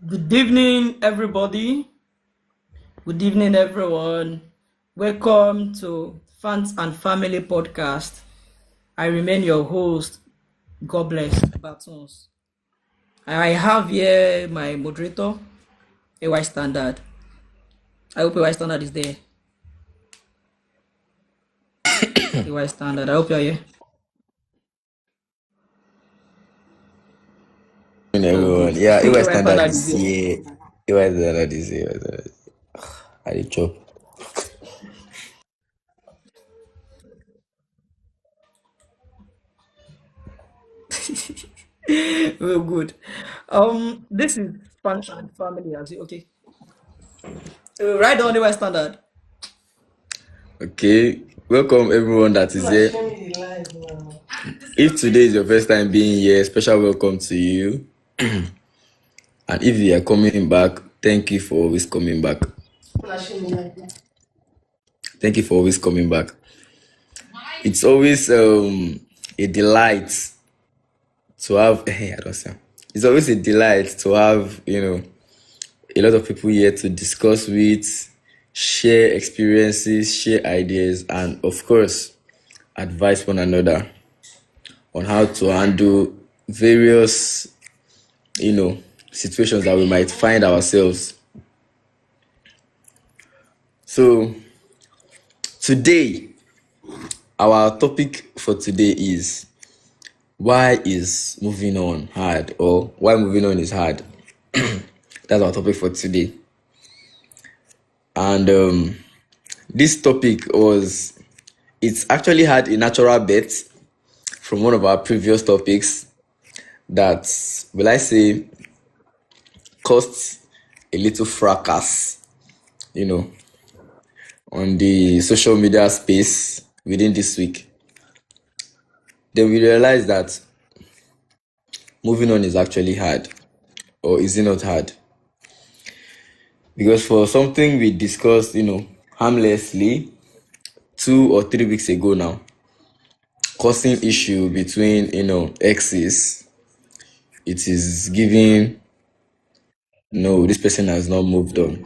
Good evening, everybody. Good evening, everyone. Welcome to Fans and Family Podcast. I remain your host. God bless. Batons. I have here my moderator, AY Standard. I hope AY Standard is there. AY Standard. I hope you're here. Oh, Everyone. good. Yeah, AY AY standard Standard is is here. here. AY standard is here. I dey chop. Real good. This is Fans and Family. Okay. Right on AY Standard. Okay. Welcome everyone that is here. If today is your first time being here, special welcome to you. And if you are coming back, thank you for always coming back. Thank you for always coming back. It's always a delight to have I don't say. It's always a delight to have, a lot of people here to discuss with, share experiences, share ideas, and of course, advise one another on how to handle various, situations that we might find ourselves. So, today, our topic for today is why is moving on hard, or why moving on is hard. That's our topic for today. And this topic it's actually had a natural birth from one of our previous topics that, will I say, caused a little fracas, on the social media space within this week. Then we realized that moving on is actually hard, or is it not hard? Because for something we discussed, harmlessly 2 or 3 weeks ago now, causing issue between, exes, it is giving, no, this person has not moved on.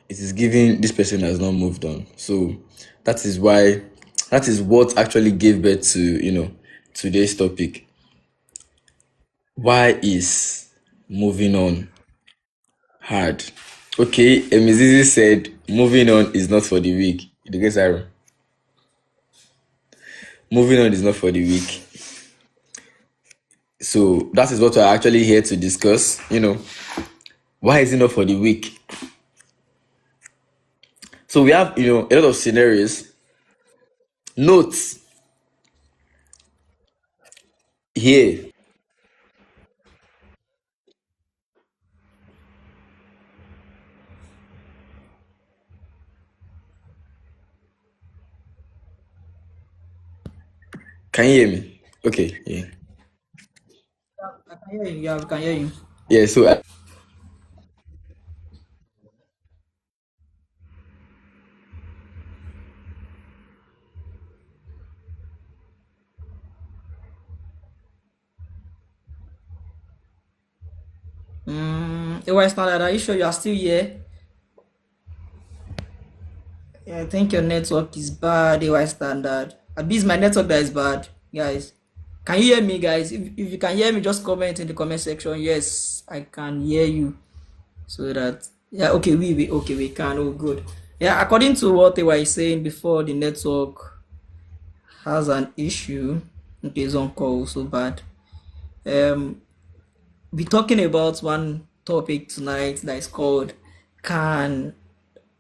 It is giving this person has not moved on. So that is what actually gave birth to, today's topic. Why is moving on hard? Okay, Emizizi said moving on is not for the weak. You get Aaron? Moving on is not for the weak. So that is what we're actually here to discuss. Why is it not for the weak? So we have, a lot of scenarios. Notes here. Can you hear me? Okay, yeah. I can hear you. Yeah, we can hear you. Yeah, so AY Standard, are you sure you are still here? Yeah, I think your network is bad, AY Standard. At least my network that is bad, guys. Can you hear me, guys? If you can hear me, just comment in the comment section. Yes, I can hear you. So that, yeah, okay, we can. Oh, good. Yeah, according to what they were saying before, the network has an issue. Okay, it's on call so bad. We're talking about one topic tonight that is called can.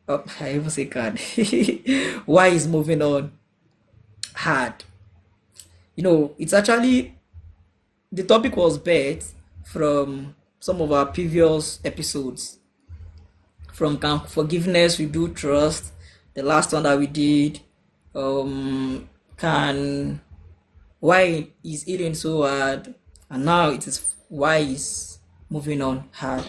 Oh, I even say can. Why is moving on hard? It's actually the topic was birthed from some of our previous episodes. From Can Forgiveness We Do Trust, the last one that we did. Can Why is healing so hard? And now it is why is moving on hard?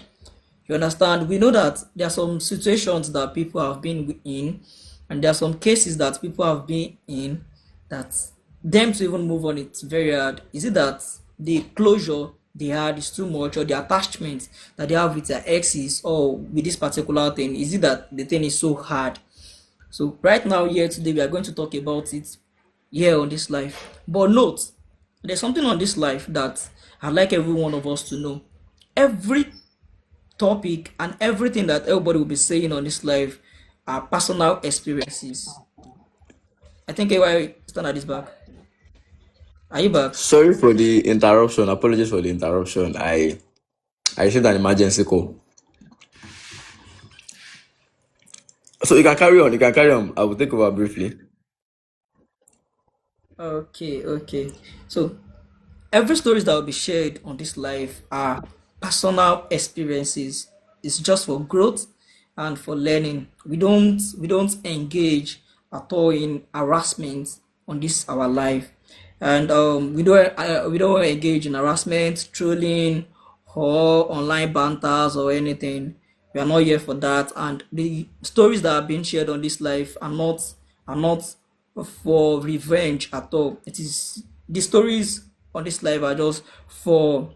You understand? We know that there are some situations that people have been in, and there are some cases that people have been in that them to even move on, it's very hard. Is it that the closure they had is too much, or the attachment that they have with their exes or with this particular thing. Is it that the thing is so hard? So right now, here today, we are going to talk about it here on this life. But note, there's something on this life that I'd like every one of us to know. Every topic and everything that everybody will be saying on this live are personal experiences. I think AY stand at this back. Are you back? Sorry for the interruption. Apologies for the interruption. I received an emergency call. So you can carry on. You can carry on. I will take over briefly. Okay, okay. So every stories that will be shared on this live are personal experiences. It's just for growth and for learning. We don't engage at all in harassment on this our life, and we don't engage in harassment, trolling, or online banters or anything. We are not here for that, and the stories that are being shared on this life are not for revenge at all. It is the stories on this life are just for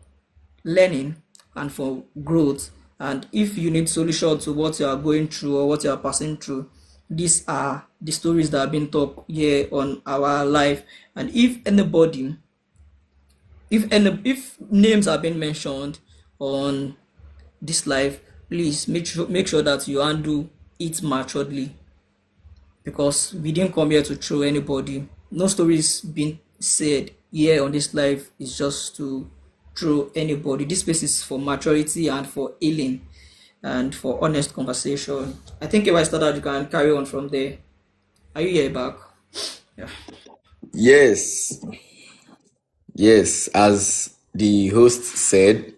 learning and for growth. And if you need solution to what you are going through or what you are passing through, these are the stories that have been talked here on our life. And if names have been mentioned on this life, please make sure that you handle it maturely, because we didn't come here to throw anybody. No stories being said here on this life is just to throw anybody. This space is for maturity and for healing and for honest conversation. I think if I start out, you can carry on from there. Are you here back? Yeah. Yes, yes. As the host said,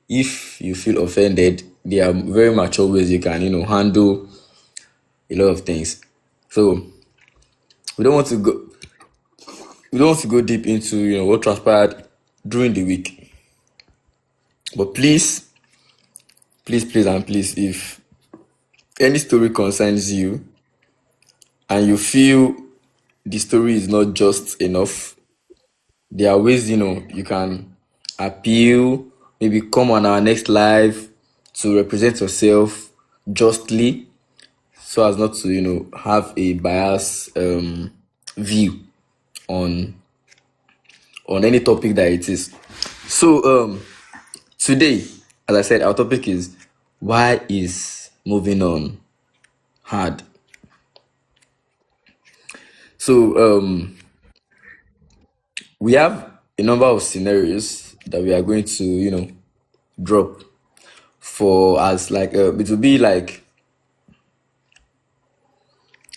if you feel offended, there are very mature ways you can, handle a lot of things. So we don't want to go. We don't want to go deep into what transpired during the week. But please, please, please, and please, if any story concerns you and you feel the story is not just enough, there are ways you can appeal, maybe come on our next live to represent yourself justly, so as not to have a biased view on any topic that it is. So today, as I said, our topic is, why is moving on hard? So we have a number of scenarios that we are going to drop for us, like it will be like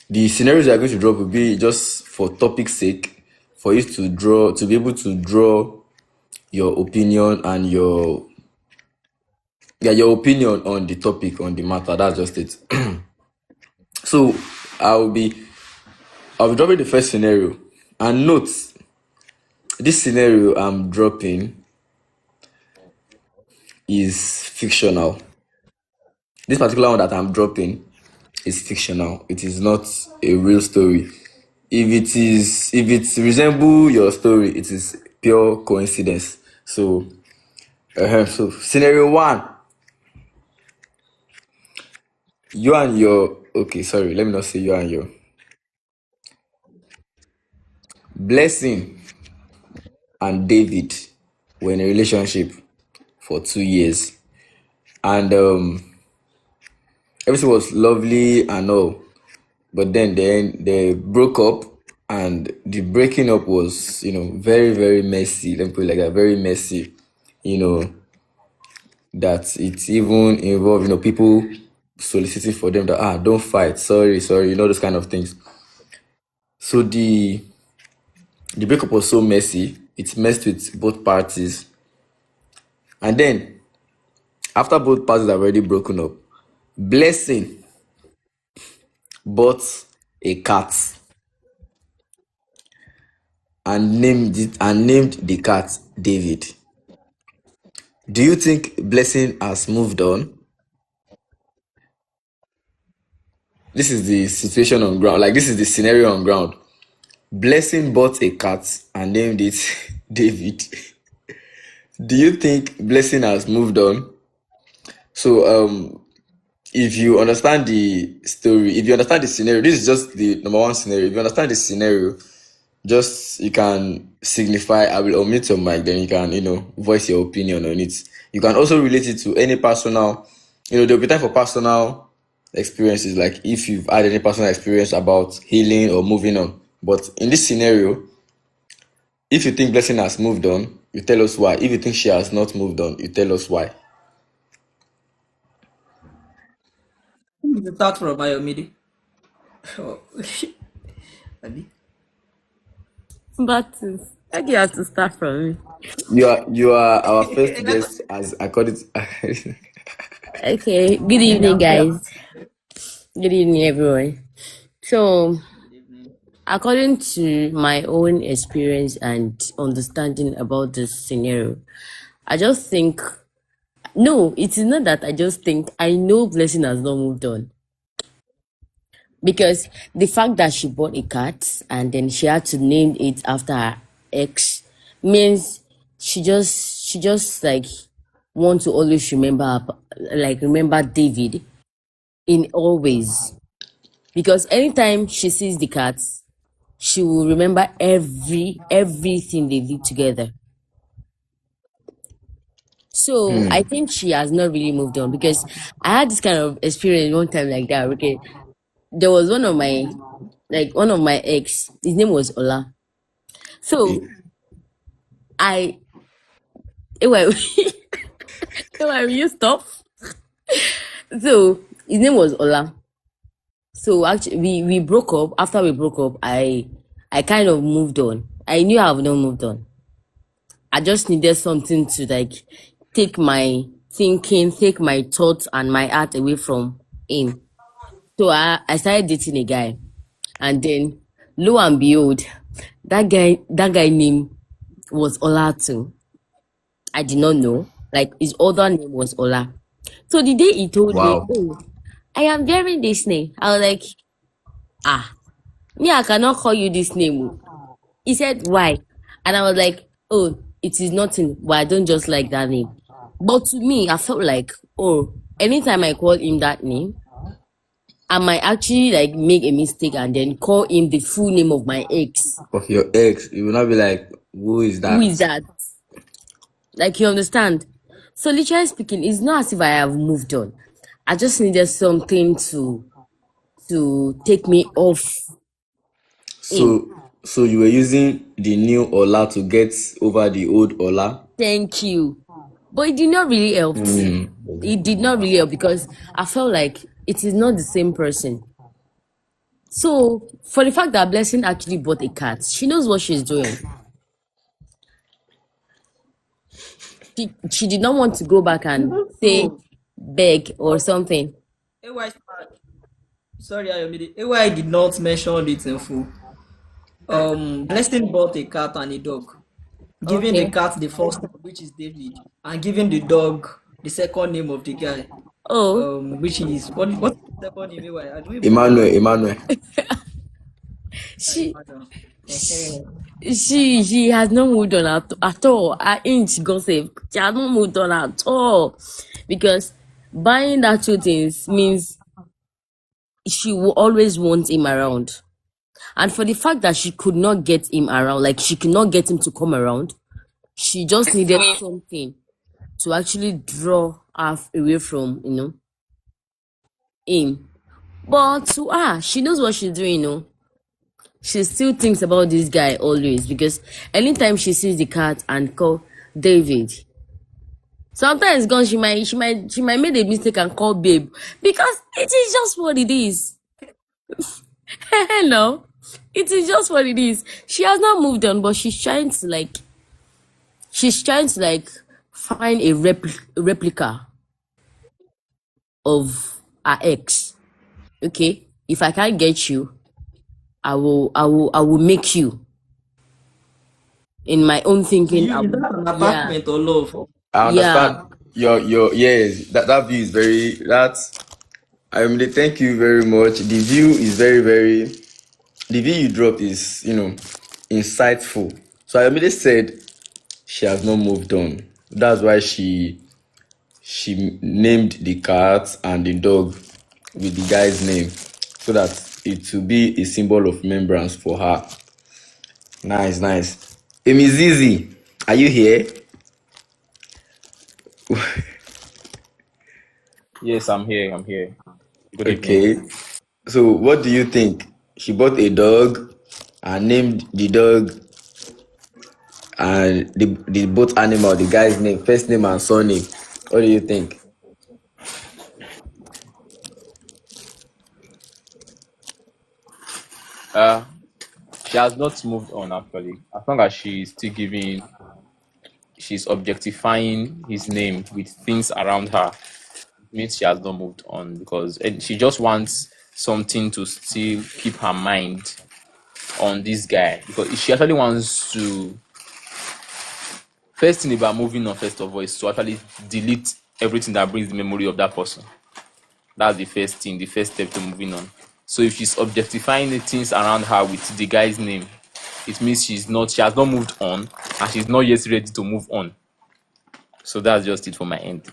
the scenarios we are going to drop will be just for topic's sake, for you to be able to draw your opinion and your opinion on the topic, on the matter. That's just it. So I'll be dropping the first scenario, and note, this scenario I'm dropping is fictional. This particular one that I'm dropping is fictional. It is not a real story. If it resemble your story, it is pure coincidence. So scenario one, you and your okay, sorry, let me not say you and your Blessing and David were in a relationship for 2 years, and everything was lovely and all. But then they broke up, and the breaking up was very, very messy. Let me put it like that, very messy. That it even involved people soliciting for them that don't fight, sorry, those kind of things. So the breakup was so messy, it messed with both parties. And then after both parties have already broken up, Blessing bought a cat and named the cat David. Do you think Blessing has moved on? This is the situation on ground. Like, this is the scenario on ground. Blessing bought a cat and named it David. Do you think Blessing has moved on? So, if you understand the story, if you understand the scenario, this is just the number one scenario. If you understand the scenario, just you can signify. I will omit your mic, then you can, voice your opinion on it. You can also relate it to any personal, there'll be time for personal experiences, like if you've had any personal experience about healing or moving on. But in this scenario, if you think Blessing has moved on, you tell us why. If you think she has not moved on, you tell us why. You start from Ayomide. Oh, Abi. But I you have to start from me. You are our first guest as according to Okay. Good And evening, I'm fair. guys. Good evening, everyone. So, according to my own experience and understanding about this scenario, I just think no, it is not that I just think I know Blessing has not moved on. Because the fact that she bought a cat and then she had to name it after her ex means she just like want to always remember David in all ways. Because anytime she sees the cat, she will remember everything they did together. So I think she has not really moved on because I had this kind of experience one time like that. Okay, there was one of my ex. His name was Ola. So I anyway, will you stop? So his name was Ola. So actually, we broke up. After we broke up, I kind of moved on. I knew I have not moved on. I just needed something to like take my thinking, take my thoughts and my heart away from him. So I started dating a guy, and then lo and behold, that guy name was Ola too. I did not know. Like his other name was Ola. So the day he told me, wow. "Oh, I am bearing this name," I was like, me, I cannot call you this name. Oh." He said, "Why?" And I was like, "Oh, it is nothing, but I don't just like that name." But to me, I felt like, oh, anytime I call him that name, I might actually like make a mistake and then call him the full name of my ex. Of your ex, you will not be like, who is Who is that? that? Like, you understand? So literally speaking, it's not as if I have moved on. I just needed something to take me off him. So you were using the new Ola to get over the old Ola. Thank you. But it did not really help. It did not really help because I felt like it is not the same person. So for the fact that Blessing actually bought a cat, she knows what she's doing. She did not want to go back and say beg or something. AY, sorry, Ayomide. AY did not mention it in full. Blessing bought a cat and a dog, giving the Okay. cat the first name, which is David, and giving the dog the second name of the guy, Oh, which is what's the second name? AY? I don't even Emmanuel, know. Emmanuel. she Madam. she has not moved on at all. Her inch gossip. She has not moved on at all. Because buying that two things means she will always want him around. And for the fact that she could not get him around, like she could not get him to come around, she just needed something to actually draw her away from, him. But to her, she knows what she's doing. She still thinks about this guy always because anytime she sees the cat and call David, sometimes gone she might make a mistake and call babe because it is just what it is. Hello, it is just what it is. She has not moved on, but she's trying to find a replica of her ex. Okay, if I can't get you, I will make you. In my own thinking, You, is that an yeah, apartment or love? I yeah. understand your yes, that view is very thank you very much. The view is the view you dropped is insightful. So I said she has not moved on. That's why she named the cat and the dog with the guy's name so that it will be a symbol of remembrance for her. Nice, nice. Emizizi, are you here? Yes, I'm here. I'm here. Good evening. Okay. So, what do you think? She bought a dog and named the dog and the both animal, the guy's name, first name and surname. What do you think? Uh, she has not moved on actually. As long as she's objectifying his name with things around her, it means she has not moved on because she just wants something to still keep her mind on this guy because she actually wants to. First thing about moving on, first of all, is to actually delete everything that brings the memory of that person. That's the first thing, the first step to moving on. So if she's objectifying the things around her with the guy's name, it means she has not moved on and she's not yet ready to move on. So that's just it for my end.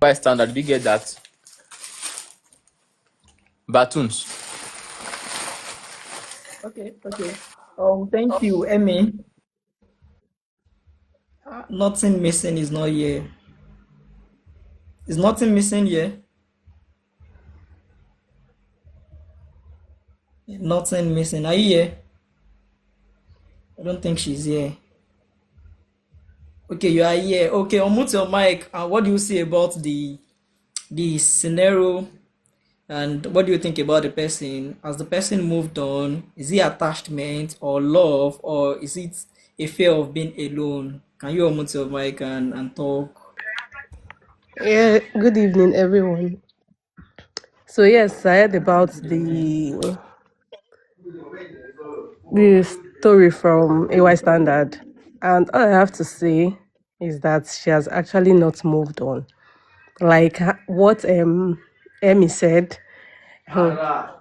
By standard, we get that. Batoons. Okay, okay. Thank you, Emmy. Nothing missing is not here. Is nothing missing here? Nothing missing. Are you here? I don't think she's here. Okay, you are here. Okay, unmute your mic. What do you see about the scenario? And what do you think about the person? Has the person moved on? Is it attachment or love, or is it a fear of being alone? Can you unmute your mic and talk? Yeah, good evening, everyone. So yes, I heard about the story from AY Standard, and all I have to say is that she has actually not moved on. Like what Emmy said,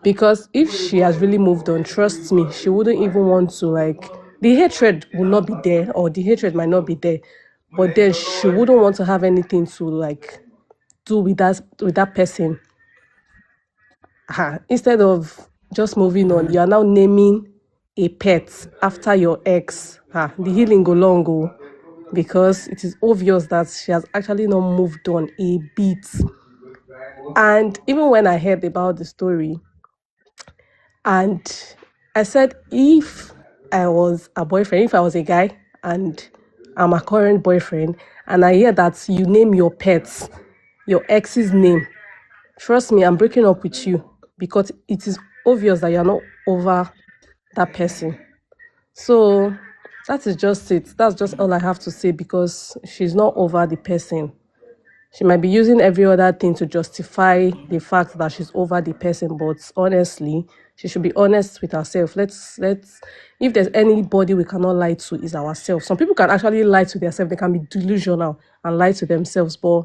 because if she has really moved on, trust me, she wouldn't even want to the hatred will not be there, or the hatred might not be there, but then she wouldn't want to have anything to do with that person. Instead of just moving on, you are now naming a pet after your ex. The healing go long go, because it is obvious that she has actually not moved on a bit. And even when I heard about the story, and I said, if I was a boyfriend, if I was a guy and I'm a current boyfriend, and I hear that you name your pets your ex's name, trust me, I'm breaking up with you, because it is obvious that you're not over that person. So that is just it. That's just all I have to say, because she's not over the person. She might be using every other thing to justify the fact that she's over the person, but honestly, she should be honest with herself. Let's if there's anybody we cannot lie to, is ourselves. Some people can actually lie to themselves. They can be delusional and lie to themselves, but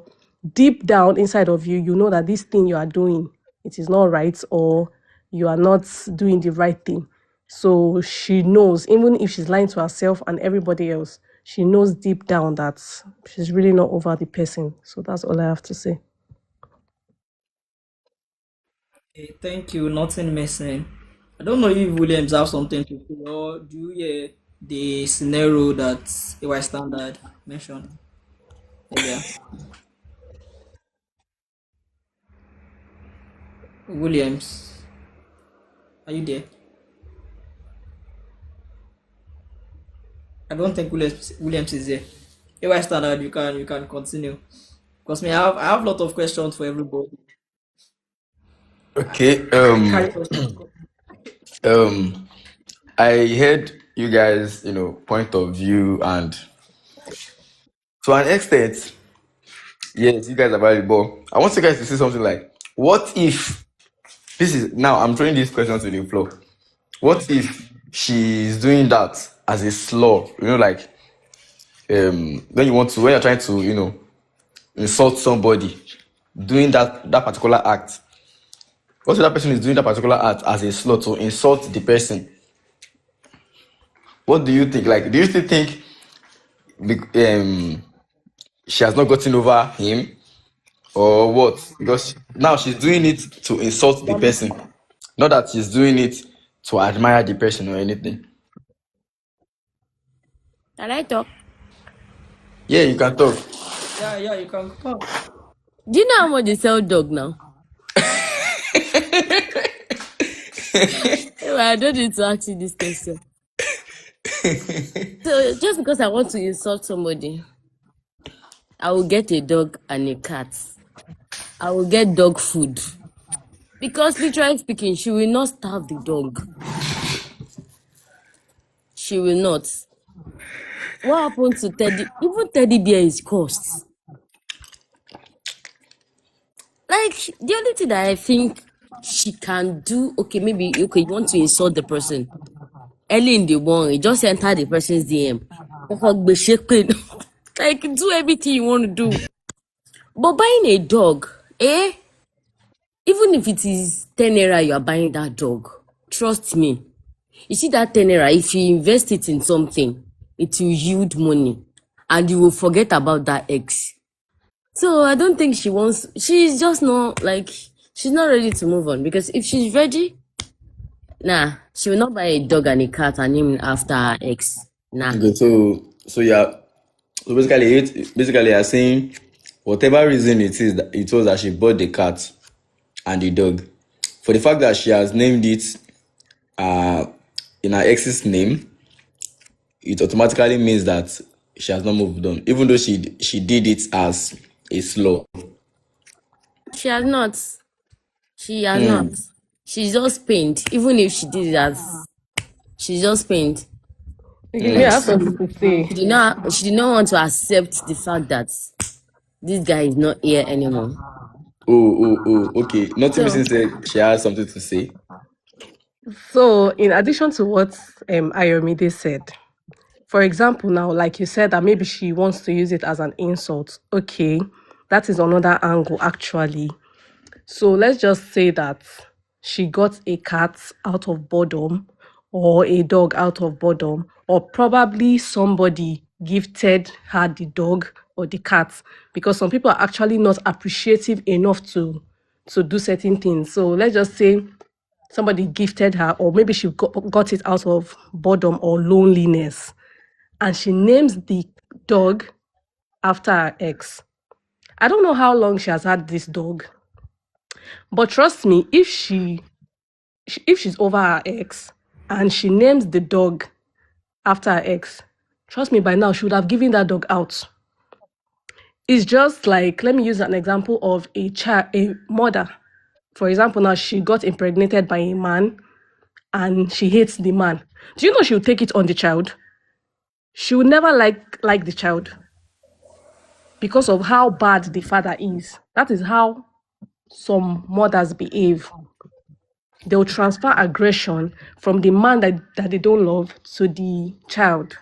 deep down inside of you, you know that this thing you are doing, it is not right, or you are not doing the right thing. So she knows, even if she's lying to herself and everybody else, she knows deep down that she's really not over the person. So that's all I have to say. Okay, thank you. Nothing missing. I don't know if Williams have something to say, or do you hear the scenario that AY Standard mentioned earlier? Williams, are you there? I don't think Williams is there. AY Standard, you can continue. Because me, I have a lot of questions for everybody. Okay. Carry on. I heard you guys, point of view, and to an extent, yes, you guys are valuable. I want you guys to say something like, what if this is now I'm throwing this question to the floor. What if she's doing that as a slaw? Like when you're trying to, insult somebody, doing that particular act. Also, that person is doing that particular act as a slur to insult the person. What do you think? Like, do you still think she has not gotten over him, or what? Because now she's doing it to insult the person, not that she's doing it to admire the person or anything. Can I talk? Yeah, you can talk. Yeah, you can talk. Do you know how much they sell dog now? Anyway, I don't need to ask you this question. So just because I want to insult somebody, I will get a dog and a cat. I will get dog food. Because literally speaking, she will not starve the dog. She will not. What happened to Teddy? Even Teddy bear is cost. Like, the only thing that I think she can do, okay, maybe, okay, you want to insult the person. Early in the morning, just enter the person's DM. Like, do everything you want to do. But buying a dog, even if it is 10 naira you are buying that dog, trust me. You see that 10 naira, if you invest it in something, it will yield money. And you will forget about that ex. So I don't think she's just not, like, she's not ready to move on. Because if she's ready, nah, she will not buy a dog and a cat and name it after her ex. Nah. Okay, so yeah. So basically, you're saying whatever reason it was that she bought the cat and the dog, for the fact that she has named it in her ex's name, it automatically means that she has not moved on, even though she did it as a slur. She has not. She has not. She's just pained. Even if she did it as, she's just pained. Yeah, I have something to say. She did not want to accept the fact that this guy is not here anymore. Oh, okay. Nothing So, missing said she has something to say. So, in addition to what Ayomide said, for example, now, like you said, that maybe she wants to use it as an insult. Okay, that is another angle, actually. So, let's just say that she got a cat out of boredom, or a dog out of boredom, or probably somebody gifted her the dog or the cat, because some people are actually not appreciative enough to do certain things. So, let's just say somebody gifted her, or maybe she got it out of boredom or loneliness, and she names the dog after her ex. I don't know how long she has had this dog, but trust me, if she's over her ex and she names the dog after her ex, trust me, by now she would have given that dog out. It's just like, let me use an example of a mother. For example, now she got impregnated by a man and she hates the man. Do you know she would take it on the child? She would never like the child because of how bad the father is. That is how some mothers behave. They'll transfer aggression from the man that they don't love to the child.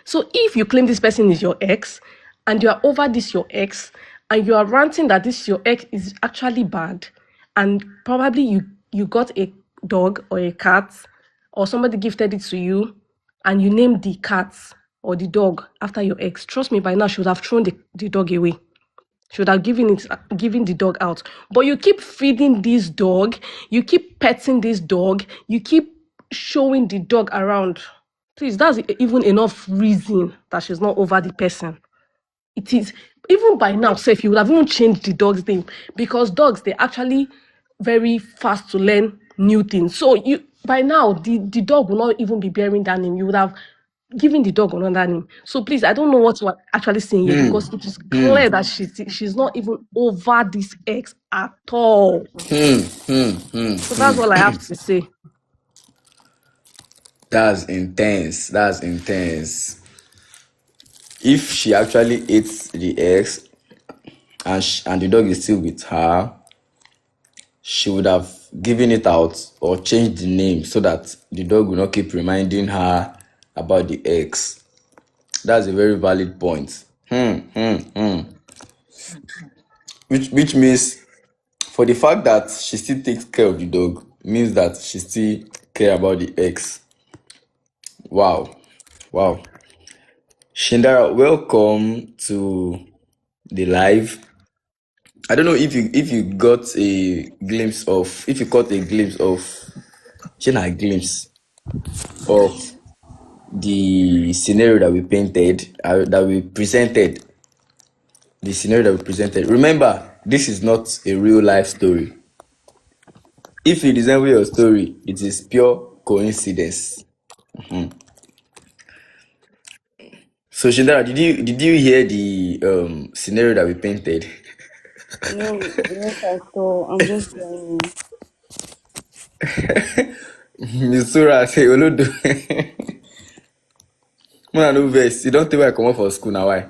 So if you claim this person is your ex and you are over this your ex and you are ranting that this your ex is actually bad, and probably you got a dog or a cat or somebody gifted it to you and you named the cat or the dog after your ex, trust me, by now she would have thrown the dog away. She would have given the dog out. But you keep feeding this dog, you keep petting this dog, you keep showing the dog around. Please, that's even enough reason that she's not over the person. It is. Even by now, say, if you would have even changed the dog's name, because dogs, they're actually very fast to learn new things. So by now, the dog will not even be bearing that name. You would have given the dog another name. So please, I don't know what you're actually saying here, because it is clear that she's not even over this ex at all. So that's all I have to say. That's intense. If she actually hates the ex and the dog is still with her, she would have given it out or changed the name so that the dog will not keep reminding her about the ex. That's a very valid point. Which means for the fact that she still takes care of the dog means that she still care about the ex. Wow. Wow. Shindara, welcome to the live. I don't know if you got a glimpse of if you caught a glimpse of Shina glimpse of the scenario that we painted, that we presented. The scenario that we presented. Remember, this is not a real life story. If it resembles your story, it is pure coincidence. So Shindara, did you hear the scenario that we painted? No, yes, I saw. I'm just joining. Misura say Olodo. Mona no vex. You don't think I come out for school now, why?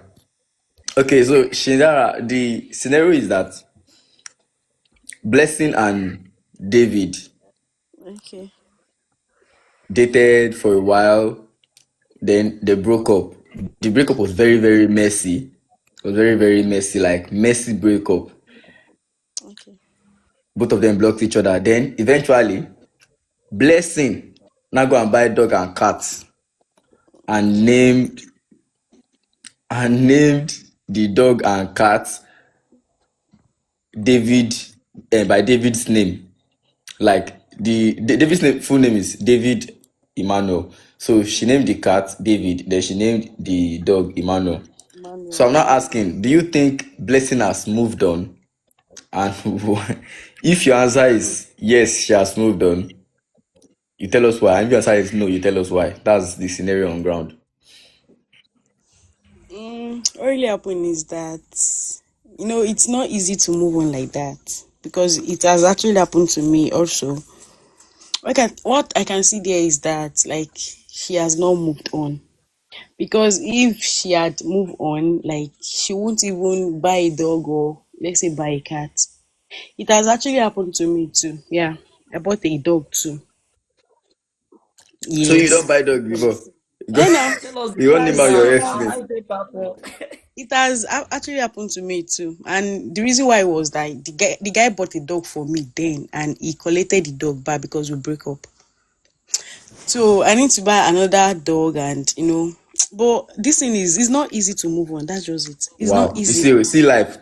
Okay, so Shindara, the scenario is that Blessing and David Okay. dated for a while, then they broke up. The breakup was very, very messy. It was very, very messy, like messy breakup. Okay. Both of them blocked each other. Then eventually, Blessing now go and buy dog and cat and named the dog and cat David by David's name. Like David's full name is David Emmanuel. So she named the cat David, then she named the dog Emmanuel. So I'm not asking, do you think Blessing has moved on? And if your answer is yes, she has moved on, you tell us why. And if your answer is no, you tell us why. That's the scenario on ground. What really happened is that, it's not easy to move on like that because it has actually happened to me also. What I can see there is that, like, she has not moved on. Because if she had moved on, like, she won't even buy a dog or, let's say, buy a cat. It has actually happened to me too. Yeah, I bought a dog too. So you Yes. don't buy dog before? No. Tell us You want name out your ex how name? they perform. It has actually happened to me too, and the reason why was that the guy bought a dog for me then, and he collected the dog back because we break up. So I need to buy another dog, and but this thing is not easy to move on. That's just it. It's Wow. not You easy. see life.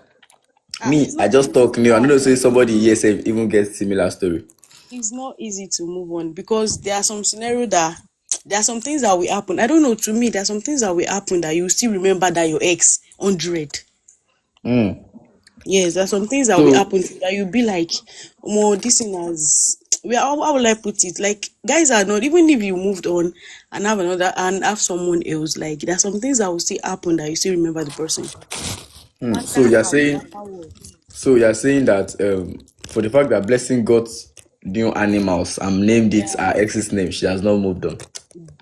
Me, It's I not just talk new. I don't know say somebody here say even gets similar story. it's not easy to move on because there are some scenario that there are some things that will happen. I don't know. To me, there are some things that will happen that you still remember that your ex 100. Yes, there are some things that will So happen that you'll be like, this thing has. How will I put it? Like, guys are not, even if you moved on and have another and have someone else, like, there are some things that will still happen that you still remember the person. so you're saying that for the fact that Blessing got new animals and named it her ex's name, she has not moved on.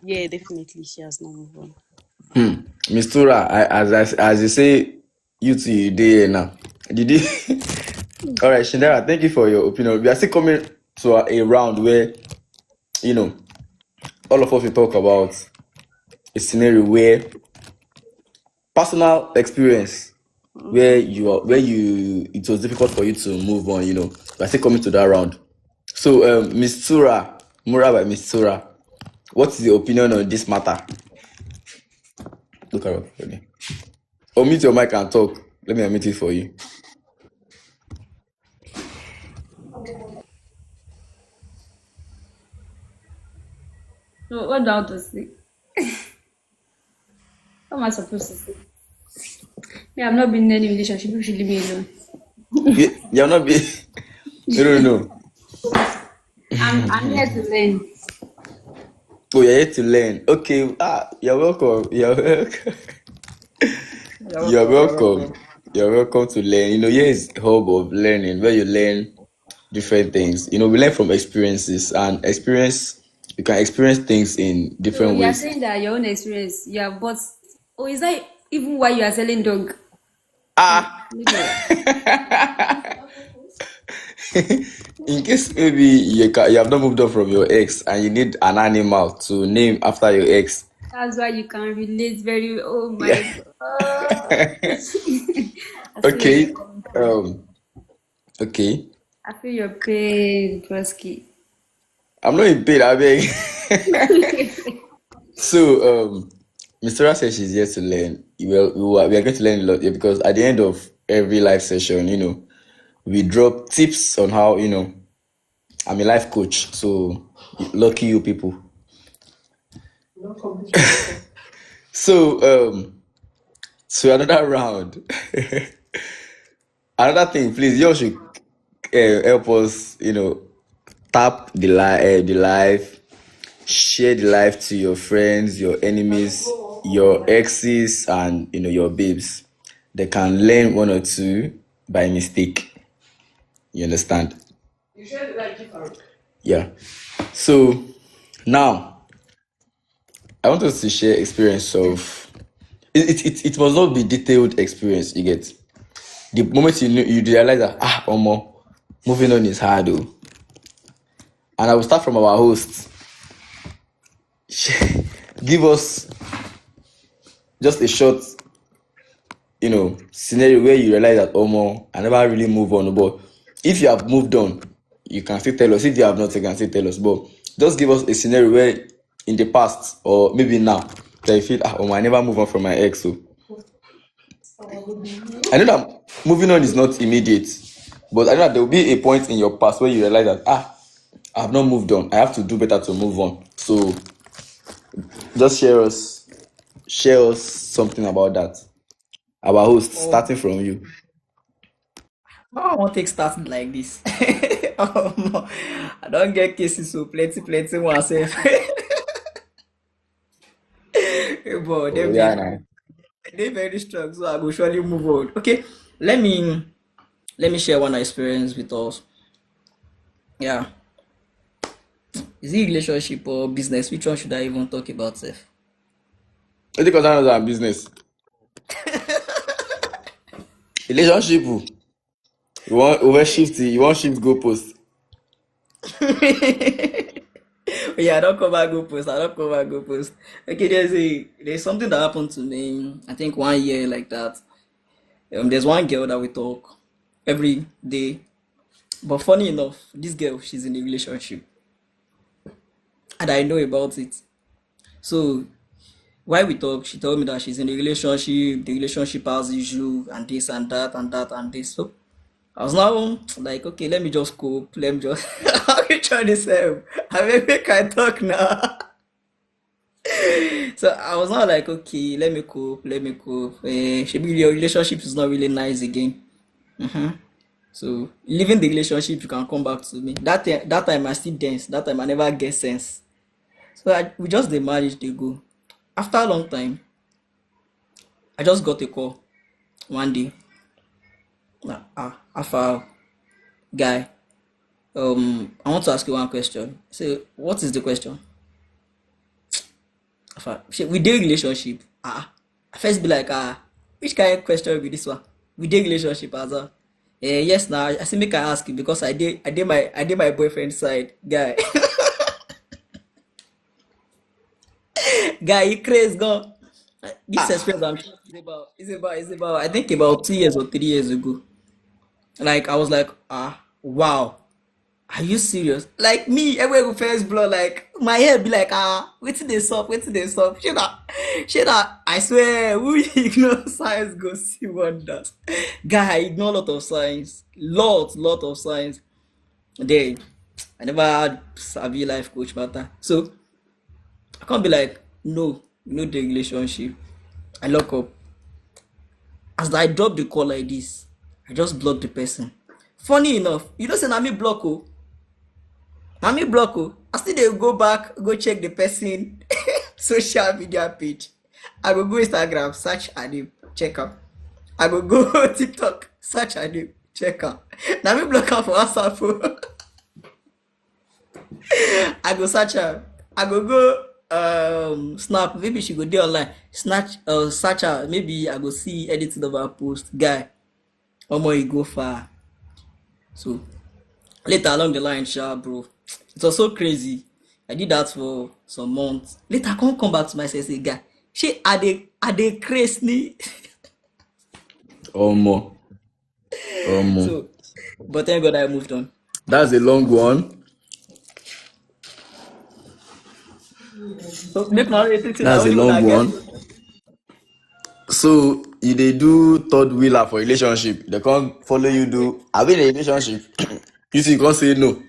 Yeah, definitely, she has not moved on. Miss Tura, as you say, you two you there now. Did you? All right, Shindara, thank you for your opinion. We are still coming to a round where all of us will talk about a scenario where personal experience where it was difficult for you to move on. We are still coming to that round. So, Miss Tura, Mura by Miss Tura, what's your opinion on this matter? Look around for me. Unmute your mic and talk. Let me unmute it for you. So what do I have to say? What am I supposed to say? Me, I've not been in any relationship. You should leave me alone. You're not be. No. I'm here to learn. Oh, you're here to learn. Okay. You're welcome. You're welcome. You're welcome. You're welcome to learn. Here is a hub of learning where you learn different things. We learn from experiences, and you can experience things in So different you are ways. saying that your own experience, you have bought. Oh, is that even why you are selling dog? Maybe. In case maybe you have not moved on from your ex and you need an animal to name after your ex, That's why you can relate very. Oh Yeah. my God. I see where you're Okay. coming from. Um. Okay. I feel your pain, Broski. I'm not in pain. I beg. So, Mr. Ra says she's here to learn. We are going to learn a lot here because at the end of every live session, we drop tips on how, I'm a life coach. So, lucky you people. No competition. So another round. Another thing, please, you all should help us, tap the live, share the live to your friends, your enemies, your exes, and your babes. They can learn one or two by mistake. You understand? You should like different. Yeah. So now I want us to share experience of it must not be detailed experience, you get. The moment you realize that Omo, moving on is hard though. And I will start from our host. Give us just a short, scenario where you realize that Omo, I never really move on. But if you have moved on, you can still tell us. If you have not, you can still tell us. But just give us a scenario where in the past or maybe now that you feel Omo, I never move on from my ex. So I know that moving on is not immediate, but I know that there will be a point in your past where you realize that I have not moved on. I have to do better to move on. So just share us something about that. Our host, Oh, starting from you. I won't take starting like this. I don't get cases so plenty myself. But Oh yeah, nah. they very strong, so I will surely move on. Okay, let me let me share one experience with us. Yeah, is it relationship or business? Which one should I even talk about, Seth? What do you consider as our business? Relationship. You want shift goalpost. Yeah, I don't cover go post. I don't cover go post. Okay, there's something that happened to me. I think 1 year like that. There's one girl that we talk every day, but funny enough, this girl she's in a relationship, and I know about it. So while we talk, she told me that she's in a relationship. The relationship has issue and this and that and that and this. So I was now like, okay, let me just cope. Let me just. How you trying to say? I mean, make I talk now. So I was not like, okay, let me cope, let me cope. Maybe your relationship is not really nice again. So leaving the relationship, you can come back to me. That time I still dance. That time I never get sense. So we just the marriage they go. After a long time, I just got a call one day. After guy, I want to ask you one question. So what is the question? We did relationship. I first be like, which kind of question will be this one? We did relationship as well. Yes, now I say make I ask you because I did my boyfriend side guy. Guy, you crazy gone. This experience I'm sure is about I think about 2 years or 3 years ago. Like I was like, wow. Are you serious? Like me, everywhere go first blood, like my head be like, waiting they sup. I swear, who ignore science go see wonders. Guy, I ignore lot of science. Lot of science. Then I never had Sabi life coach matter. So I can't be like, no, the relationship. I lock up. As I drop the call like this, I just block the person. Funny enough, you know say na me block oh. Na me block oh. I still dey go back, go check the person social media page. I go Instagram, search her name, check am. I go TikTok, search her name, check am. Na me block am for WhatsApp oh. I go search her. I go Snap. Maybe she go dey online. Search her. Maybe I go see editing of her post. Guy, omo e go far. So later along the line, bro, it was so crazy. I did that for some months. Later, I can't come back to myself say, guy, she are they crazy? Or more. So, but thank God I moved on. That's a long one. So make my way thinking I That's a only long gonna get. one. So you they do third wheeler for relationship. They can't follow you do. Are we in a relationship? You see, you can't say no.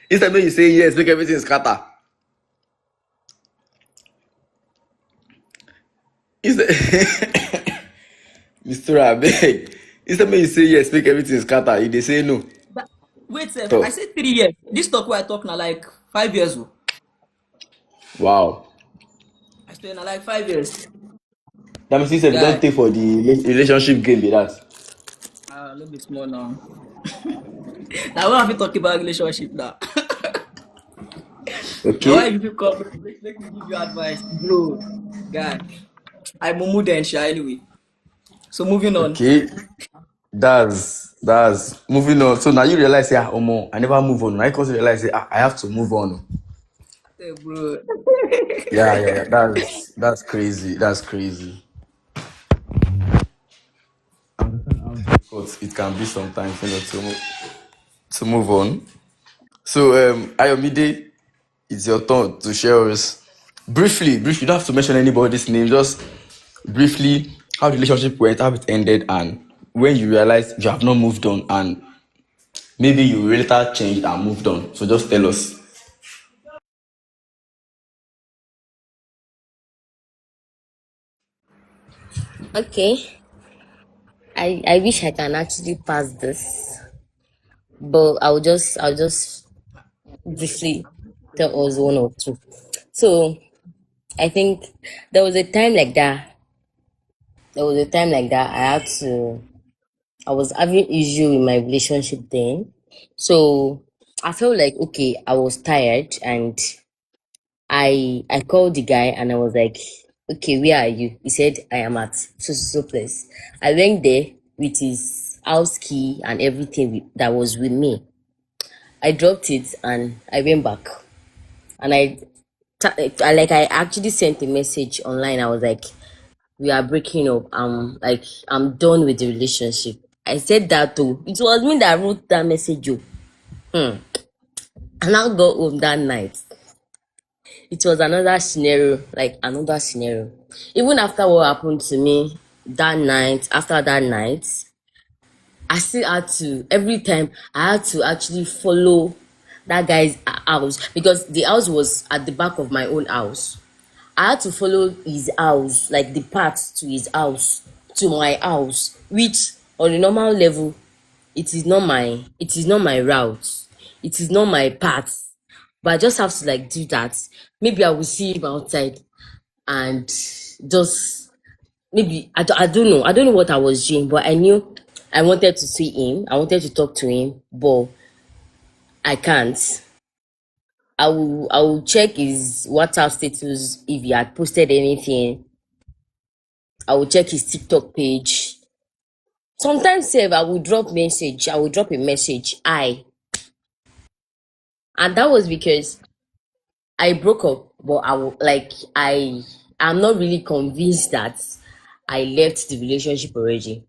Instead when you say yes, make everything scatter. Instead, Mr. Abeg. Instead when you say yes, make everything scatter. If they say no, But wait, sef, I so said 3 years. This talk where I talk now like 5 years. Oh. wow. I spent now like 5 years. That means you said you don't Guy, take for the relationship game be that. a little bit small now. Now we have to talk about relationship now. Now why Okay. you come make me give you advice, bro? Guy, I mumu then sha anyway. So moving on. Okay. That's moving on. So now you realize, yeah, Omo, I never move on. Now you come to realize, I have to move on. Hey, bro. Yeah. That's crazy. That's crazy. But it can be sometimes, to move on. So Ayomide, it's your turn to share us briefly. You don't have to mention anybody's name. Just briefly how the relationship went, how it ended, and when you realize you have not moved on, and maybe you later changed and moved on. So just tell us. Okay. I wish I can actually pass this, but I'll just briefly tell us one or two. So I think there was a time like that. There was a time like that I was having issue with my relationship then. So I felt like okay, I was tired and I called the guy and I was like, okay, where are you? He said, I am at so place. I went there with his house key and everything that was with me. I dropped it and I went back. And I actually sent a message online. I was like, we are breaking up. I'm done with the relationship. I said that too. It was me that wrote that message. Oh. And I got home that night. It was another scenario, like another scenario. Even after what happened to me that night, after that night, I still had to, every time, I had to actually follow that guy's house because the house was at the back of my own house. I had to follow his house, like the path to his house, to my house, which on a normal level, it is not my route. It is not my path. But I just have to like do that. Maybe I will see him outside and just maybe I don't know. I don't know what I was doing, but I knew I wanted to see him. I wanted to talk to him, but I can't. I will check his WhatsApp status if he had posted anything. I will check his TikTok page. Sometimes sef, I will drop message. I will drop a message. And that was because I broke up, but I'm not really convinced that I left the relationship already.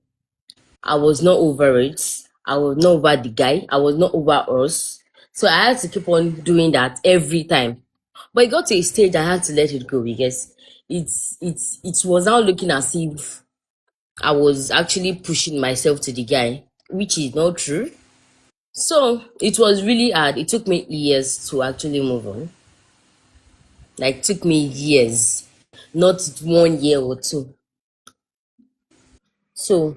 I was not over it. I was not over the guy. I was not over us. So I had to keep on doing that every time. But it got to a stage I had to let it go because it was now looking as if I was actually pushing myself to the guy, which is not true. So it was really hard. It took me years to actually move on. Like took me years, not 1 year or two. So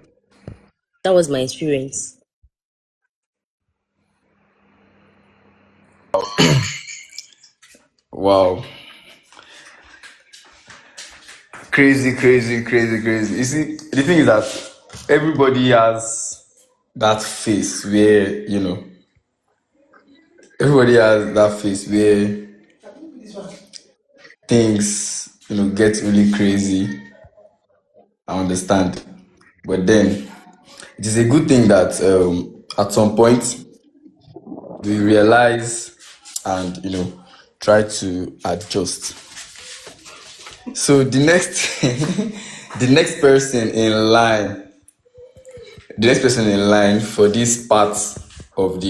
that was my experience. Wow. Crazy. You see, the thing is that everybody has that phase where, everybody has that phase where things, get really crazy. I understand. But then it is a good thing that at some point we realize and try to adjust. So the next the next person in line for this part of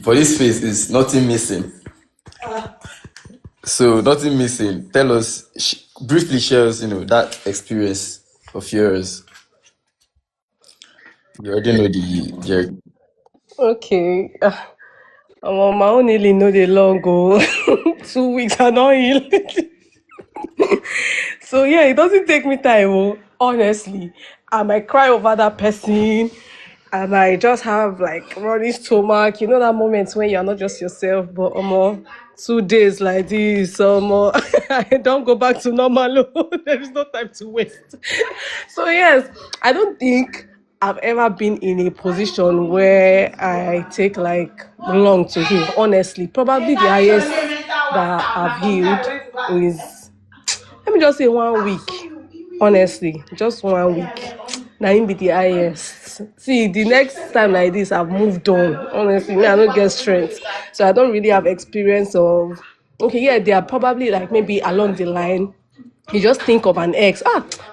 for this phase is Nothing Missing. So Nothing Missing, tell us, briefly share us, that experience of yours. You already know the Okay. My own healing no dey long go. 2 weeks I not heal. So yeah, it doesn't take me time. Honestly, I might cry over that person. I might just have like running stomach. You know that moment when you're not just yourself, but 2 days like this, I don't go back to normal. There is no time to waste. So yes, I don't think I've ever been in a position where I take like long to heal. Honestly, probably the highest that I've healed is, let me just say, 1 week. Honestly, just 1 week. Now him be the highest. See, the next time like this, I've moved on. Honestly, me, I don't get strength, so I don't really have experience of. Okay, yeah, they are probably like maybe along the line. You just think of an ex.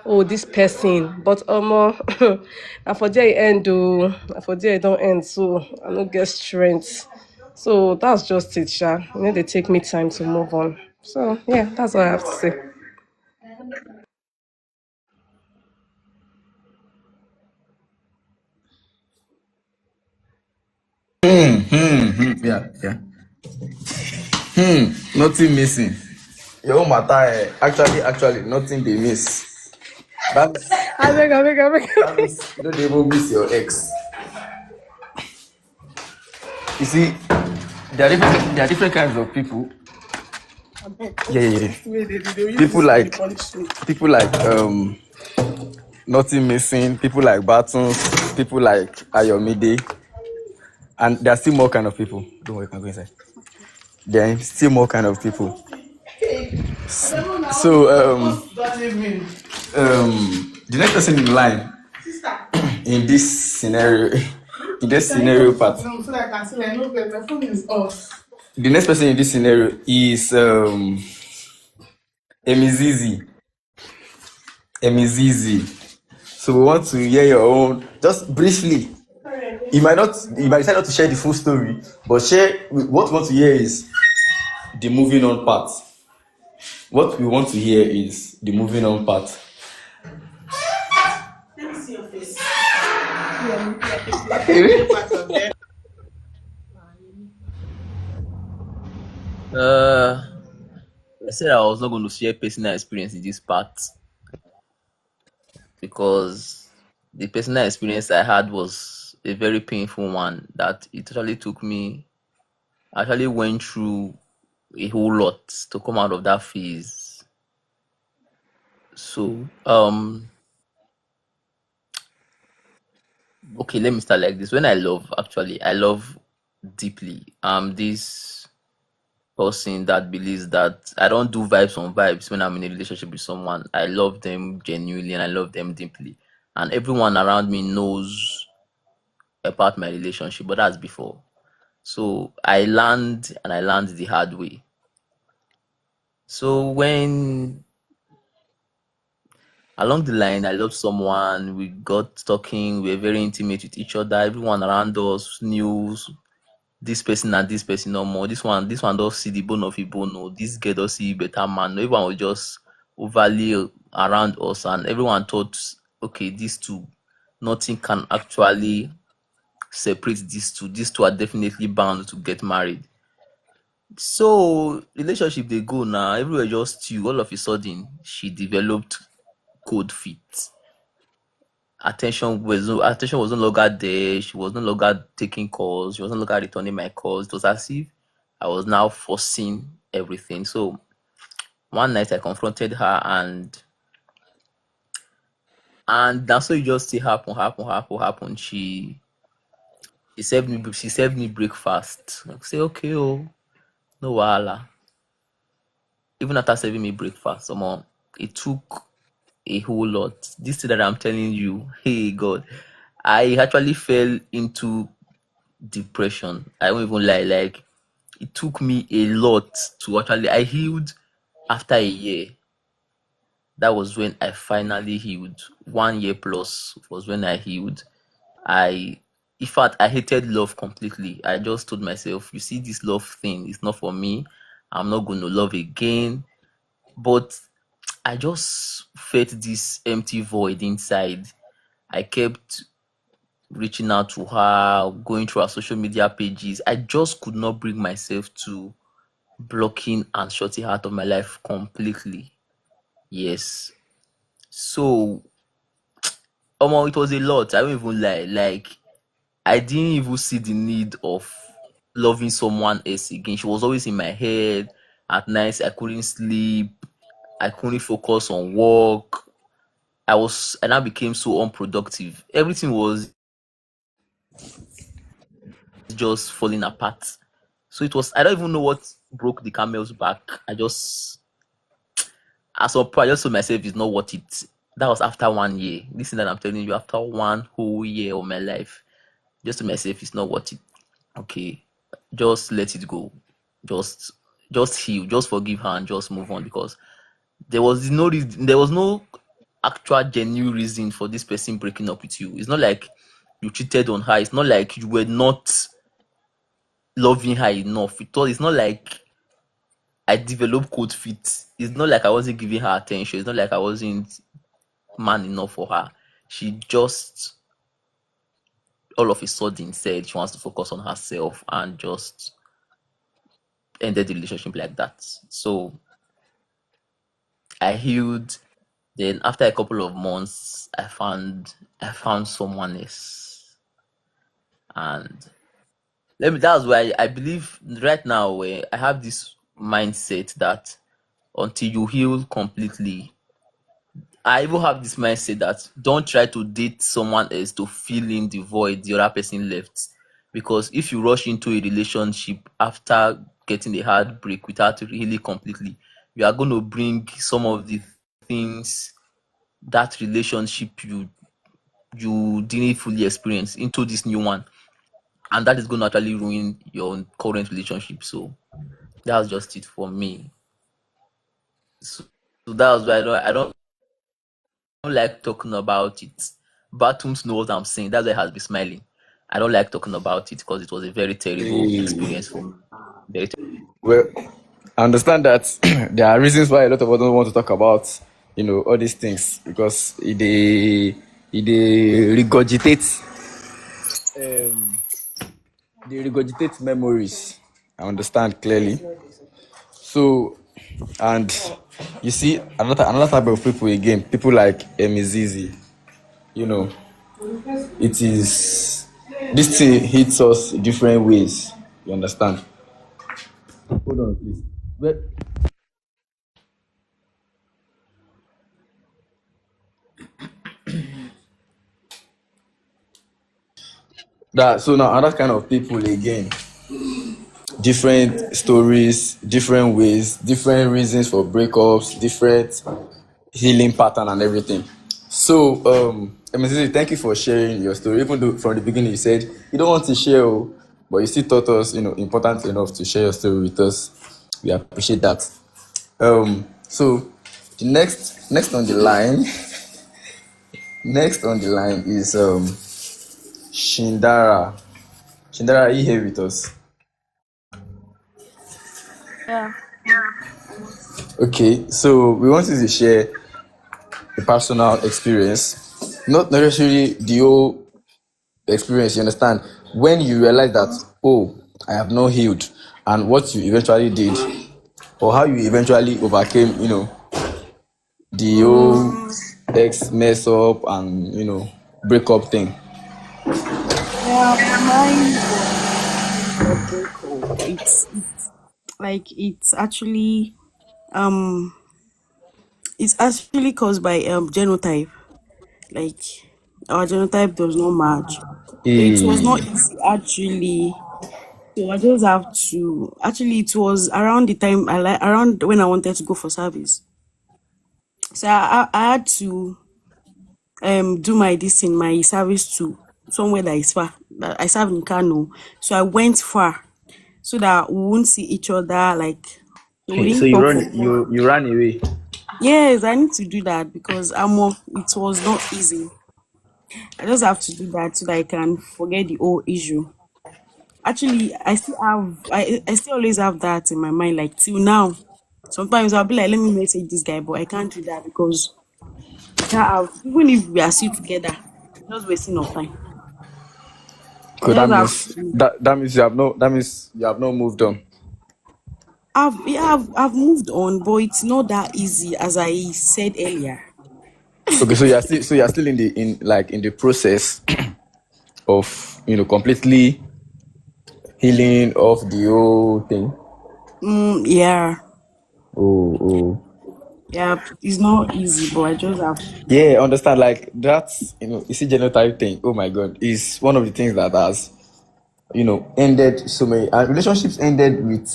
Oh, this person. But I for there it end. For there it don't end. So I don't get strength. So that's just it, Sha. They take me time to move on. So yeah, that's all I have to say. yeah. Nothing Missing. Your own matter, actually, nothing they miss. That's I beg. that means you don't even miss your ex. You see, there are different kinds of people. Yeah. People like Nothing Missing, people like Battles, people like Ayomide, and there are still more kind of people. Don't worry, I can go inside. There are still more kind of people. So the next person in line in this scenario part. The next person in this scenario is Emizizi. So we want to hear your own, just briefly. You might decide not to share the full story, but what we want to hear is the moving on part. What we want to hear is the moving on part. Let me see your face. I said I was not going to share personal experience in this part because the personal experience I had was a very painful one that it actually took me. I actually went through a whole lot to come out of that phase. So okay, let me start like this. When I love deeply. This person that believes that I don't do vibes on vibes when I'm in a relationship with someone. I love them genuinely and I love them deeply. And everyone around me knows about my relationship, but that's before. So I learned the hard way. So when along the line I loved someone, we got talking, we were very intimate with each other. Everyone around us knew this person and this person no more. This one does see the bone of a bone. No, this girl does see better man. Everyone was just overly around us, and everyone thought, okay, these two, nothing can actually separate these two. These two are definitely bound to get married. So relationship they go now. Everywhere just you. All of a sudden, she developed cold feet. Attention was no longer there. She was no longer taking calls. She was no longer returning my calls. It was as if I was now forcing everything. So one night I confronted her and that's so it just still happen. She served me breakfast. I say, okay, no wahala. Even after serving me breakfast, it took a whole lot. This thing that I'm telling you, hey God, I actually fell into depression. I won't even lie. Like it took me a lot to actually. I healed after a year. That was when I finally healed. 1 year plus was when I healed. I, in fact, I hated love completely. I just told myself, you see, this love thing is not for me. I'm not going to love again. But I just felt this empty void inside. I kept reaching out to her, going through her social media pages. I just could not bring myself to blocking and shutting her out of my life completely. Yes. So, it was a lot. I don't even lie. Like, I didn't even see the need of loving someone else again. She was always in my head. At night, I couldn't sleep. I couldn't focus on work. I now became so unproductive. Everything was just falling apart. So it was, I don't even know what broke the camel's back. As a point, I just told myself it's not worth it. That was after 1 year. This thing that I'm telling you, after 1 whole year of my life, just to myself, it's not worth it. Okay, just let it go. Just, just heal. Just forgive her and just move on, because there was no reason, there was no actual genuine reason for this person breaking up with you. It's not like you cheated on her. It's not like you were not loving her enough. It's not like I developed cold feet. It's not like I wasn't giving her attention. It's not like I wasn't man enough for her. She just all of a sudden said she wants to focus on herself and just ended the relationship like that. So I healed. Then after a couple of months, I found someone else. And that's why I believe right now where I have this mindset that until you heal completely, I even have this mindset that don't try to date someone else to fill in the void the other person left. Because if you rush into a relationship after getting a heartbreak without healing completely, you are going to bring some of the things that relationship you didn't fully experience into this new one, and that is going to actually ruin your current relationship. So that's just it for me. So that's why I don't like talking about it. Batums knows what I'm saying. That's why he has been smiling. I don't like talking about it because it was a very terrible experience for me. Very Well, I understand that there are reasons why a lot of us don't want to talk about, all these things because they regurgitate, memories. I understand clearly. So, and you see another type of people again, people like Emizizi, it is this thing hits us different ways. You understand? Hold on, please. But that so now other kind of people again, different stories, different ways, different reasons for breakups, different healing pattern and everything. So Emizizi, thank you for sharing your story. Even though from the beginning you said you don't want to share, but you still thought us, important enough to share your story with us. We appreciate that. So the next on the line, is Shindara. Shindara, are you here with us? Yeah. Okay, so we want you to share a personal experience, not necessarily the whole experience. You understand? When you realize that, I have not healed, and what you eventually did, or how you eventually overcame, the whole ex mess up and breakup thing. Yeah, mine was breakup. It's actually caused by genotype. Like our genotype does not match. So it was not easy actually. So I just have to actually it was around the time around when I wanted to go for service. So I had to do my service to somewhere that is far. I serve in Kano. So I went far. so that we won't see each other, like we So wouldn't you talk run for months. you ran away. Yes, I need to do that because it was not easy. I just have to do that so that I can forget the whole issue. Actually, I still always have that in my mind, like till now. Sometimes I'll be like, let me message this guy, but I can't do that because I can't have, even if we are still together, just wasting of time. I Cause just have to. that means you have no that means you have not moved on. I've moved on, but it's not that easy as I said earlier. Okay, so you're still in the process of completely healing of the whole thing. Yeah, Oh. yeah, it's not easy, but I just have to. Yeah, understand. Like that's you see genotype thing. Oh my god, is one of the things that has ended so many relationships ended with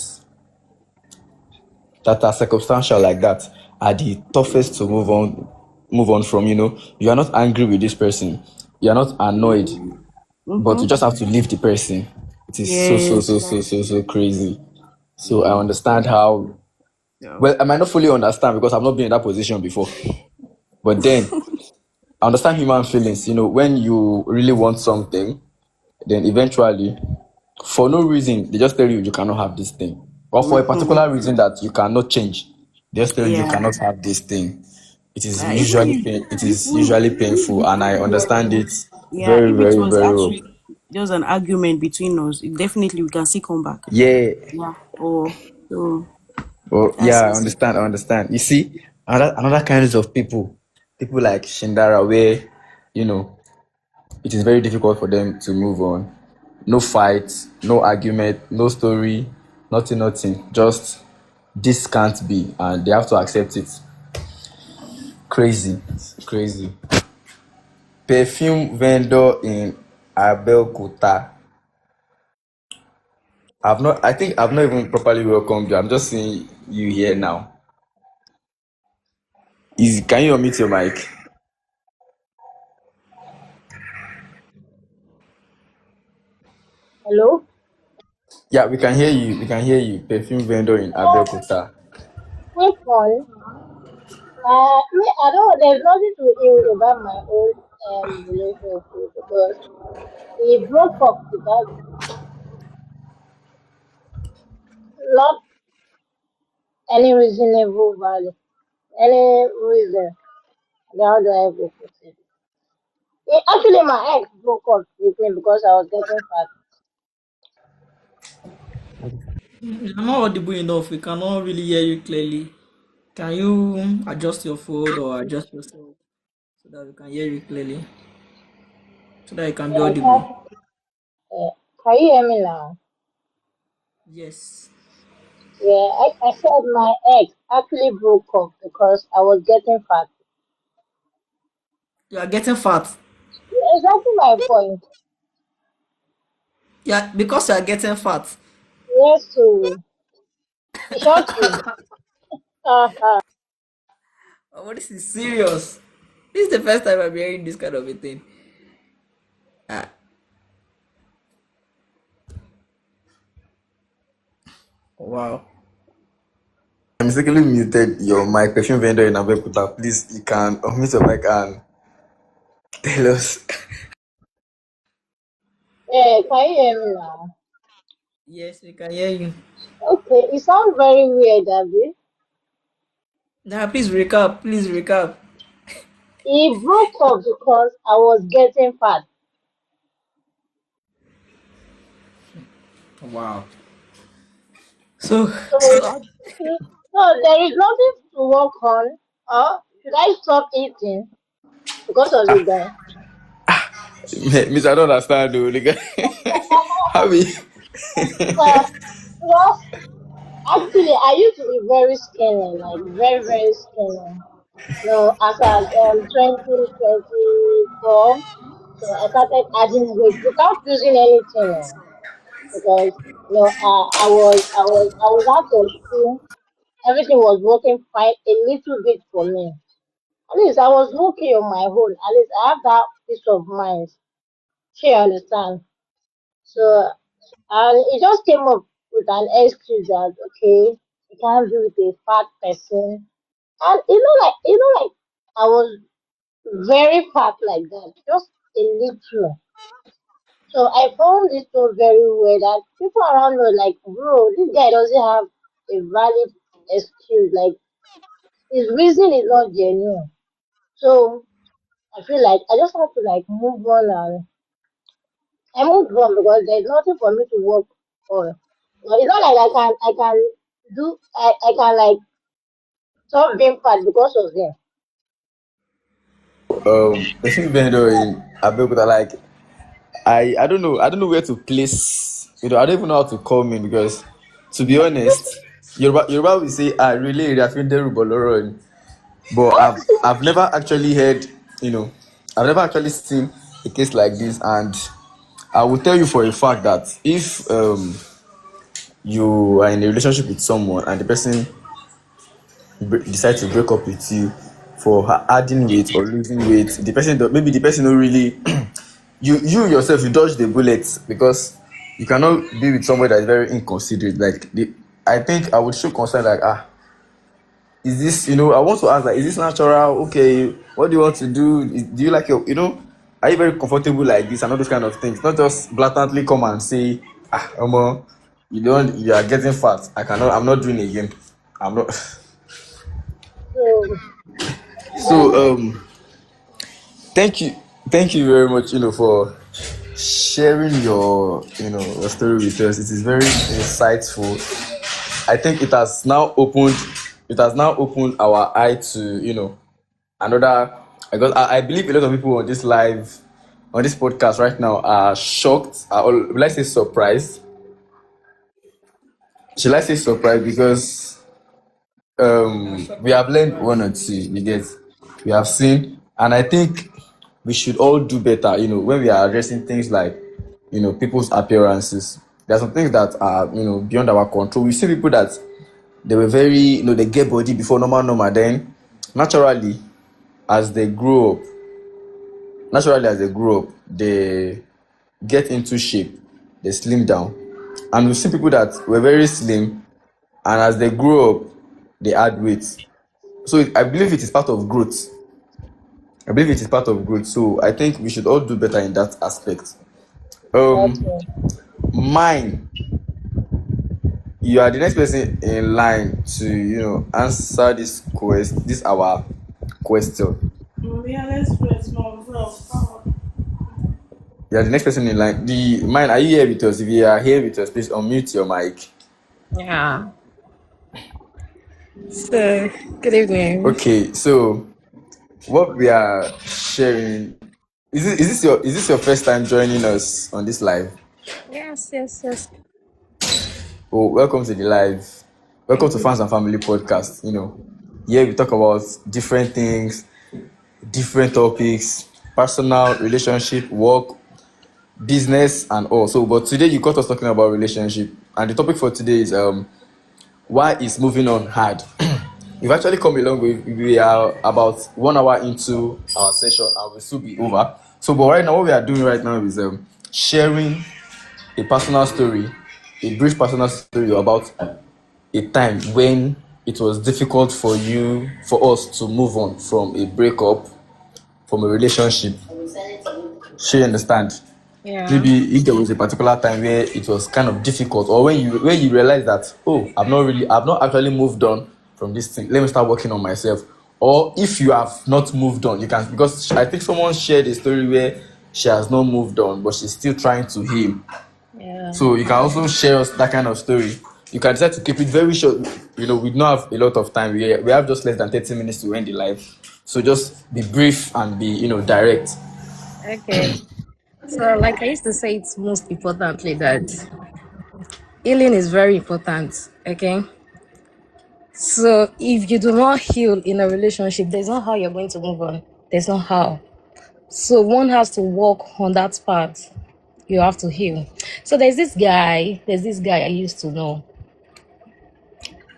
that are circumstantial like that are the toughest to move on from. You are not angry with this person, you are not annoyed, but Mm-hmm. you just have to leave the person. It is so so Yes, so so like, so so crazy. So I understand how. yeah. Well, I might not fully understand because I've not been in that position before, but then I understand human feelings. When you really want something, then eventually, for no reason, they just tell you cannot have this thing, or for a Mm-hmm. particular reason that you cannot change, they just tell you Yeah. cannot have this thing. Even if It is even usually painful, and I understand it yeah, very if it very was very well. actually just an argument between us, definitely we can still come back. Yeah. Yeah. Or so Well, that's yeah, I it. understand. I understand. You see, another kinds of people like Shindara, where you know it is very difficult for them to move on. No fight, no argument, no story, nothing. Just this can't be, and they have to accept it. Crazy, crazy. Perfume vendor in Abeokuta. I think I've not even properly welcomed you. I'm just seeing you here now. Can you unmute your mic? Hello? Yeah, we can hear you. We can hear you. Perfume vendor in Abeokuta. Quick one. I don't, there's nothing to ill about my old relationship because we broke up without not any reasonable value, any reason. How do I go put it? Actually, my ex broke up with me because I was getting fat. You're not audible enough. We cannot really hear you clearly. Can you adjust your phone or adjust yourself so that we can hear you clearly, so that you can be Yeah, audible? uh, can you hear me now? Yes. Yeah, I said my ex actually broke up because I was getting fat. You are getting fat. Exactly my point. Yeah, because you are getting fat. Yes, so shortly. Uh-huh. Oh, this is serious. This is the first time I'm hearing this kind of a thing. Ah, wow. I mistakenly muted your mic. Perfume vendor in Abeokuta. Please, you can unmute your mic and tell us. Yeah, can you hear me now? Yes, we can hear you. Okay, it sounds very weird, Abby. Now, please recap. Please recap. He broke up because I was getting fat. Wow. So, So, so no, there is nothing to work on. Or should I stop eating because of the guy? Miss, I don't understand, though. How we? Uh, because actually, I used to be very skinny, like very, very skinny. No, as at 2024, so I started adding weight without losing anything. Because I was out of school. Everything was working fine a little bit for me. At least I was okay on my own. At least I have that peace of mind. She understand. So and it just came up with an excuse that okay, you can't be with a fat person. And like I was very fat like that, just a little. So I found it so very weird that people around were like, bro, this guy doesn't have a valid excuse. Like his reason is not genuine. So I feel like I just have to like move on, and I moved on because there's nothing for me to work on. No, it's not like I can like stop being fat because of them. The street vendor in Abeokuta, like I don't know where to place. I don't even know how to call him because, to be honest, Yoruba will say, "I really Rafinderu Boloron," but I've never actually heard, I've never actually seen a case like this, and I will tell you for a fact that if you are in a relationship with someone and the person decide to break up with you for adding weight or losing weight, maybe the person don't really you yourself, you dodge the bullets because you cannot be with somebody that is very inconsiderate. I think I would show concern, like, is this, I want to ask, like, is this natural? Okay, what do you want to do? Do you like are you very comfortable like this and all those kind of things? Not just blatantly come and say, Omo, you are getting fat. I'm not doing it again. I'm not. So So thank you very much, for sharing your story with us. It is very insightful. I think it has now opened our eye to another, because I believe a lot of people on this podcast right now are shocked, or will I say surprised? Shall I say surprised? Because we have learned one or two, you get, we have seen, and I think we should all do better, when we are addressing things like, people's appearances. There are some things that are, beyond our control. We see people that they were very, they get body before normal, then naturally, as they grow up, they get into shape, they slim down. And we see people that were very slim, and as they grow up, they add weight. So I believe it is part of growth. So I think we should all do better in that aspect. okay. Mine, you are the next person in line to answer this our question. Yeah, let's press more. You are the next person in line. Are you here with us? If you are here with us, please unmute your mic. Yeah. So, good evening. Okay, so what we are sharing, is this your first time joining us on this live? Yes. Oh, welcome to the live. Welcome to Fans and Family Podcast. Here we talk about different things, different topics, personal, relationship, work, business, and all. So, but today you got us talking about relationship, and the topic for today is why is moving on hard? We've actually come a long way. We are about 1 hour into our session, and we'll soon be over. So, but right now, what we are doing right now is sharing a brief personal story about a time when it was difficult for us to move on from a breakup, from a relationship. She understand? Yeah. Maybe if there was a particular time where it was kind of difficult, or when you realize that, I've not actually moved on from this thing. Let me start working on myself. Or if you have not moved on, you can, because I think someone shared a story where she has not moved on, but she's still trying to heal. Yeah. So you can also share us that kind of story. You can decide to keep it very short. We don't have a lot of time. We have just less than 30 minutes to end the live. So just be brief and be, direct. Okay. So, like I used to say, it's most importantly that healing is very important. Okay. So, if you do not heal in a relationship, there's no how you're going to move on. There's no how. So, one has to work on that part. You have to heal. So, there's this guy I used to know.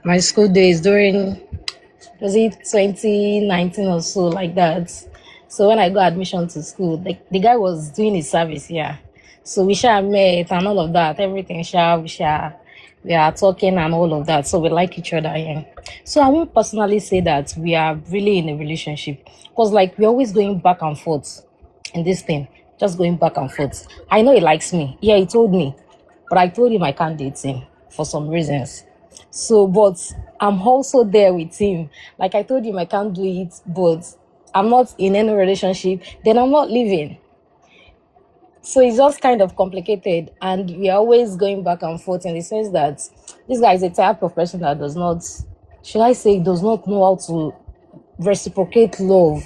My school days during, was it 2019 or so, like that. So when I got admission to school, the guy was doing his service, yeah. So we met and all of that, everything, we We are talking and all of that, so we like each other. Yeah. So I won't personally say that we are really in a relationship, because like we're always going back and forth in this thing, just going back and forth. I know he likes me. Yeah, he told me, but I told him I can't date him for some reasons. So, but I'm also there with him. Like I told him I can't do it, but I'm not in any relationship. Then I'm not leaving. So it's just kind of complicated, and we are always going back and forth in the sense that this guy is a type of person that does not, should I say, does not know how to reciprocate love.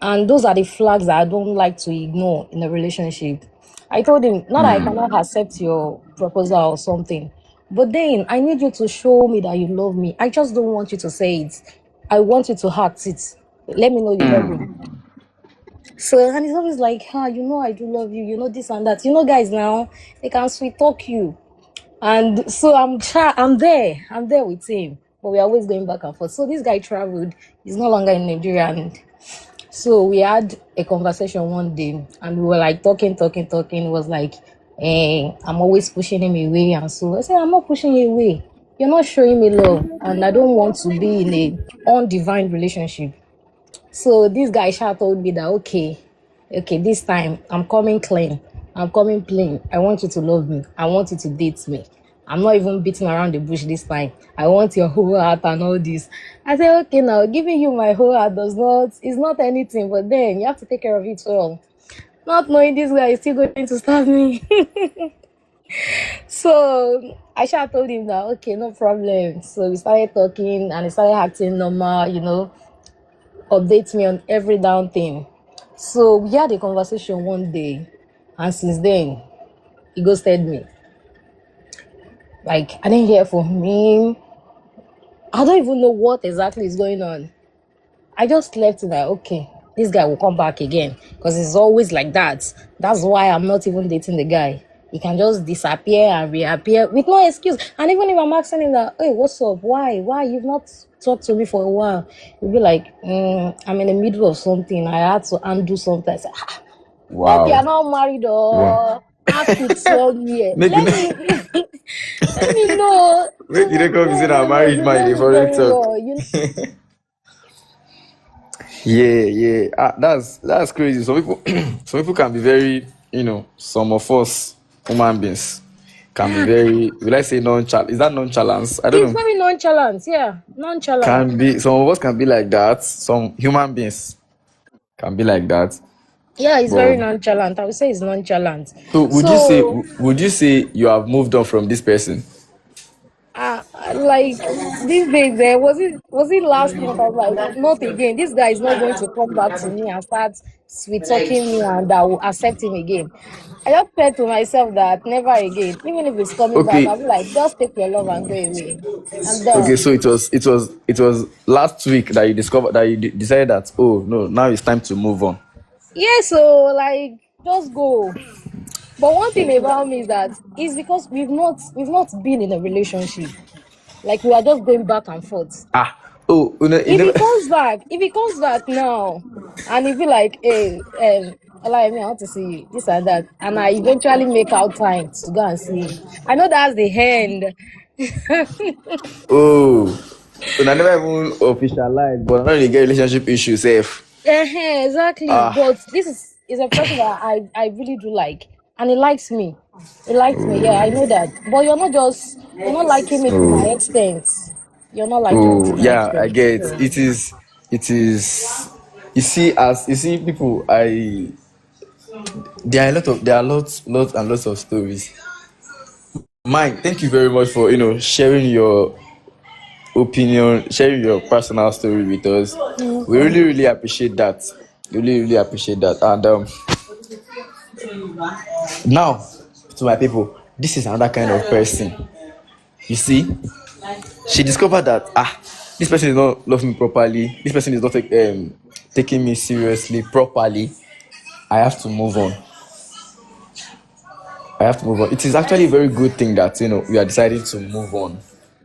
And those are the flags that I don't like to ignore in a relationship. I told him, not that I cannot accept your proposal or something, but then I need you to show me that you love me. I just don't want you to say it. I want you to act it. Let me know you love me. So, and he's always like, you know, I do love you, you know, this and that. You know, guys now, they can sweet talk you. And so I'm there with him. But we're always going back and forth. So this guy traveled. He's no longer in Nigeria. And so we had a conversation one day, and we were like talking. It was like, I'm always pushing him away. And so I said, I'm not pushing you away. You're not showing me love. And I don't want to be in a undefined relationship. So this guy told me that, okay, this time I'm coming clean. I'm coming plain. I want you to love me. I want you to date me. I'm not even beating around the bush this time. I want your whole heart and all this. I said, okay, now giving you my whole heart is not anything, but then you have to take care of it well. Not knowing this guy is still going to stab me. So I told him that, okay, no problem. So we started talking, and he started acting normal, you know, update me on every down thing. So we had a conversation one day, and since then, he ghosted me. Like, I didn't hear from him. I don't even know what exactly is going on. I just left it like, okay, this guy will come back again, because it's always like that. That's why I'm not even dating the guy. He can just disappear and reappear with no excuse. And even if I'm asking him that, hey, what's up? Why? You've not talked to me for a while? He'll be like, I'm in the middle of something. I had to undo something. I said, Wow. Maybe you're not married or after 12 years. Let me know. Make you come visit our married man if already talk. Yeah. That's crazy. Some people can be very, some of us human beings can be very, will I say nonchalant? Is that nonchalance? I don't know. It's very nonchalant, yeah. Nonchalant. Can be, some of us can be like that. Some human beings can be like that. Yeah, it's very nonchalant. I would say it's nonchalant. So would you say you have moved on from this person? Like these days, was it last month? I was like, not again. This guy is not going to come back to me and start sweet talking me, and I will accept him again. I just said to myself that never again. Even if it's coming back, I'll be like, just take your love and go away. Okay, so it was last week that you discovered that you decided that, oh no, now it's time to move on. Yeah, so like just go. But one thing about me is that it's because we've not been in a relationship. Like we are just going back and forth. If he comes back now, and if he like, hey, I want to see you, this and that, and I eventually make out time to go and see him, I know that's the end. So I never even officialized, but I don't really get relationship issues safe. Exactly. But this is a person that I really do like. And he likes me. Yeah, I know that. But you're not liking me to my extent. You're not liking me to my extent. I get it. It is you see people, there are lots of stories. Mike, thank you very much for sharing your opinion, sharing your personal story with us. Mm-hmm. We really appreciate that. Really appreciate that. And now, to my people, this is another kind of person. You see, she discovered that this person is not loving me properly. This person is not taking me seriously properly. I have to move on. It is actually a very good thing that we are deciding to move on.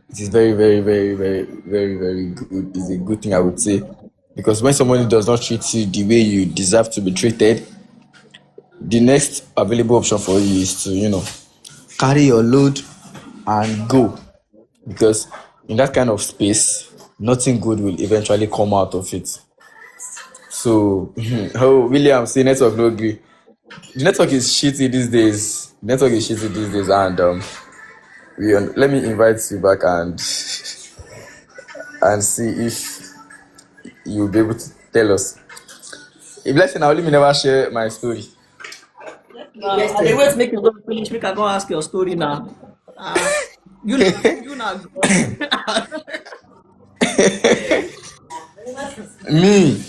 It is very, very, very, very, very, very good. It's a good thing, I would say, because when someone does not treat you the way you deserve to be treated, the next available option for you is to carry your load and go, because in that kind of space, nothing good will eventually come out of it. So, oh, William, say network no agree. The network is shitty these days. And let me invite you back and see if you'll be able to tell us. If let's say now, let me never share my story. They wait make you go finish. Make I go ask your story now. You now. Me,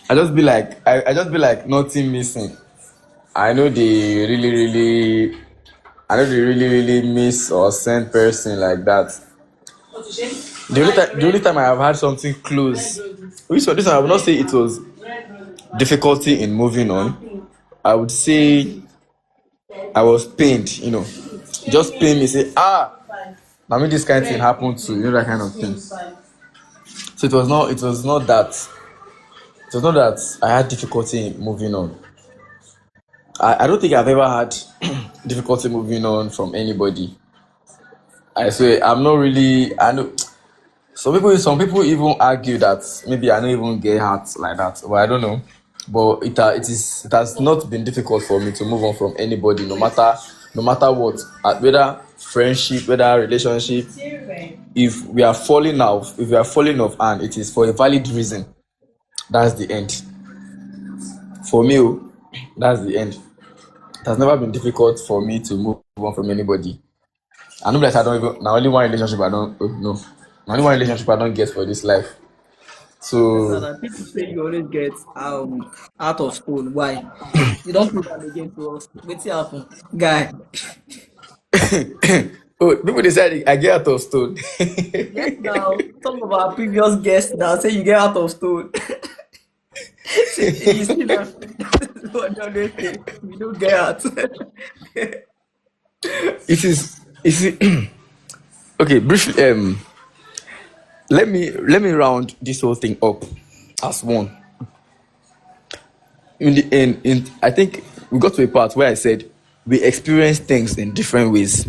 I just be like nothing missing. I know they really miss or send person like that. The only time I have had something close, which this I would not say it was difficulty in moving on. I would say I was pained, just pain me, say, I mean this kind of thing happened to that kind of thing. So it was not that I had difficulty in moving on. I don't think I've ever had difficulty moving on from anybody. I swear, I know some people even argue that maybe I don't even get hurt like that. Well, I don't know. But it has not been difficult for me to move on from anybody, no matter what, whether friendship, whether relationship. If we are falling off and it is for a valid reason, that's the end. For me, that's the end. It has never been difficult for me to move on from anybody. I know that I don't even now only one relationship I don't know. Only one relationship I don't get for this life. So people say you always get out of school. Why? You don't prove that again to us. What's happen, guy? Oh, people decided I get out of stone. Yes, now some of our previous guests now say you get out of stone. You see that? We don't get out. It is okay. Briefly, let me round this whole thing up as one. I think we got to a part where I said we experience things in different ways.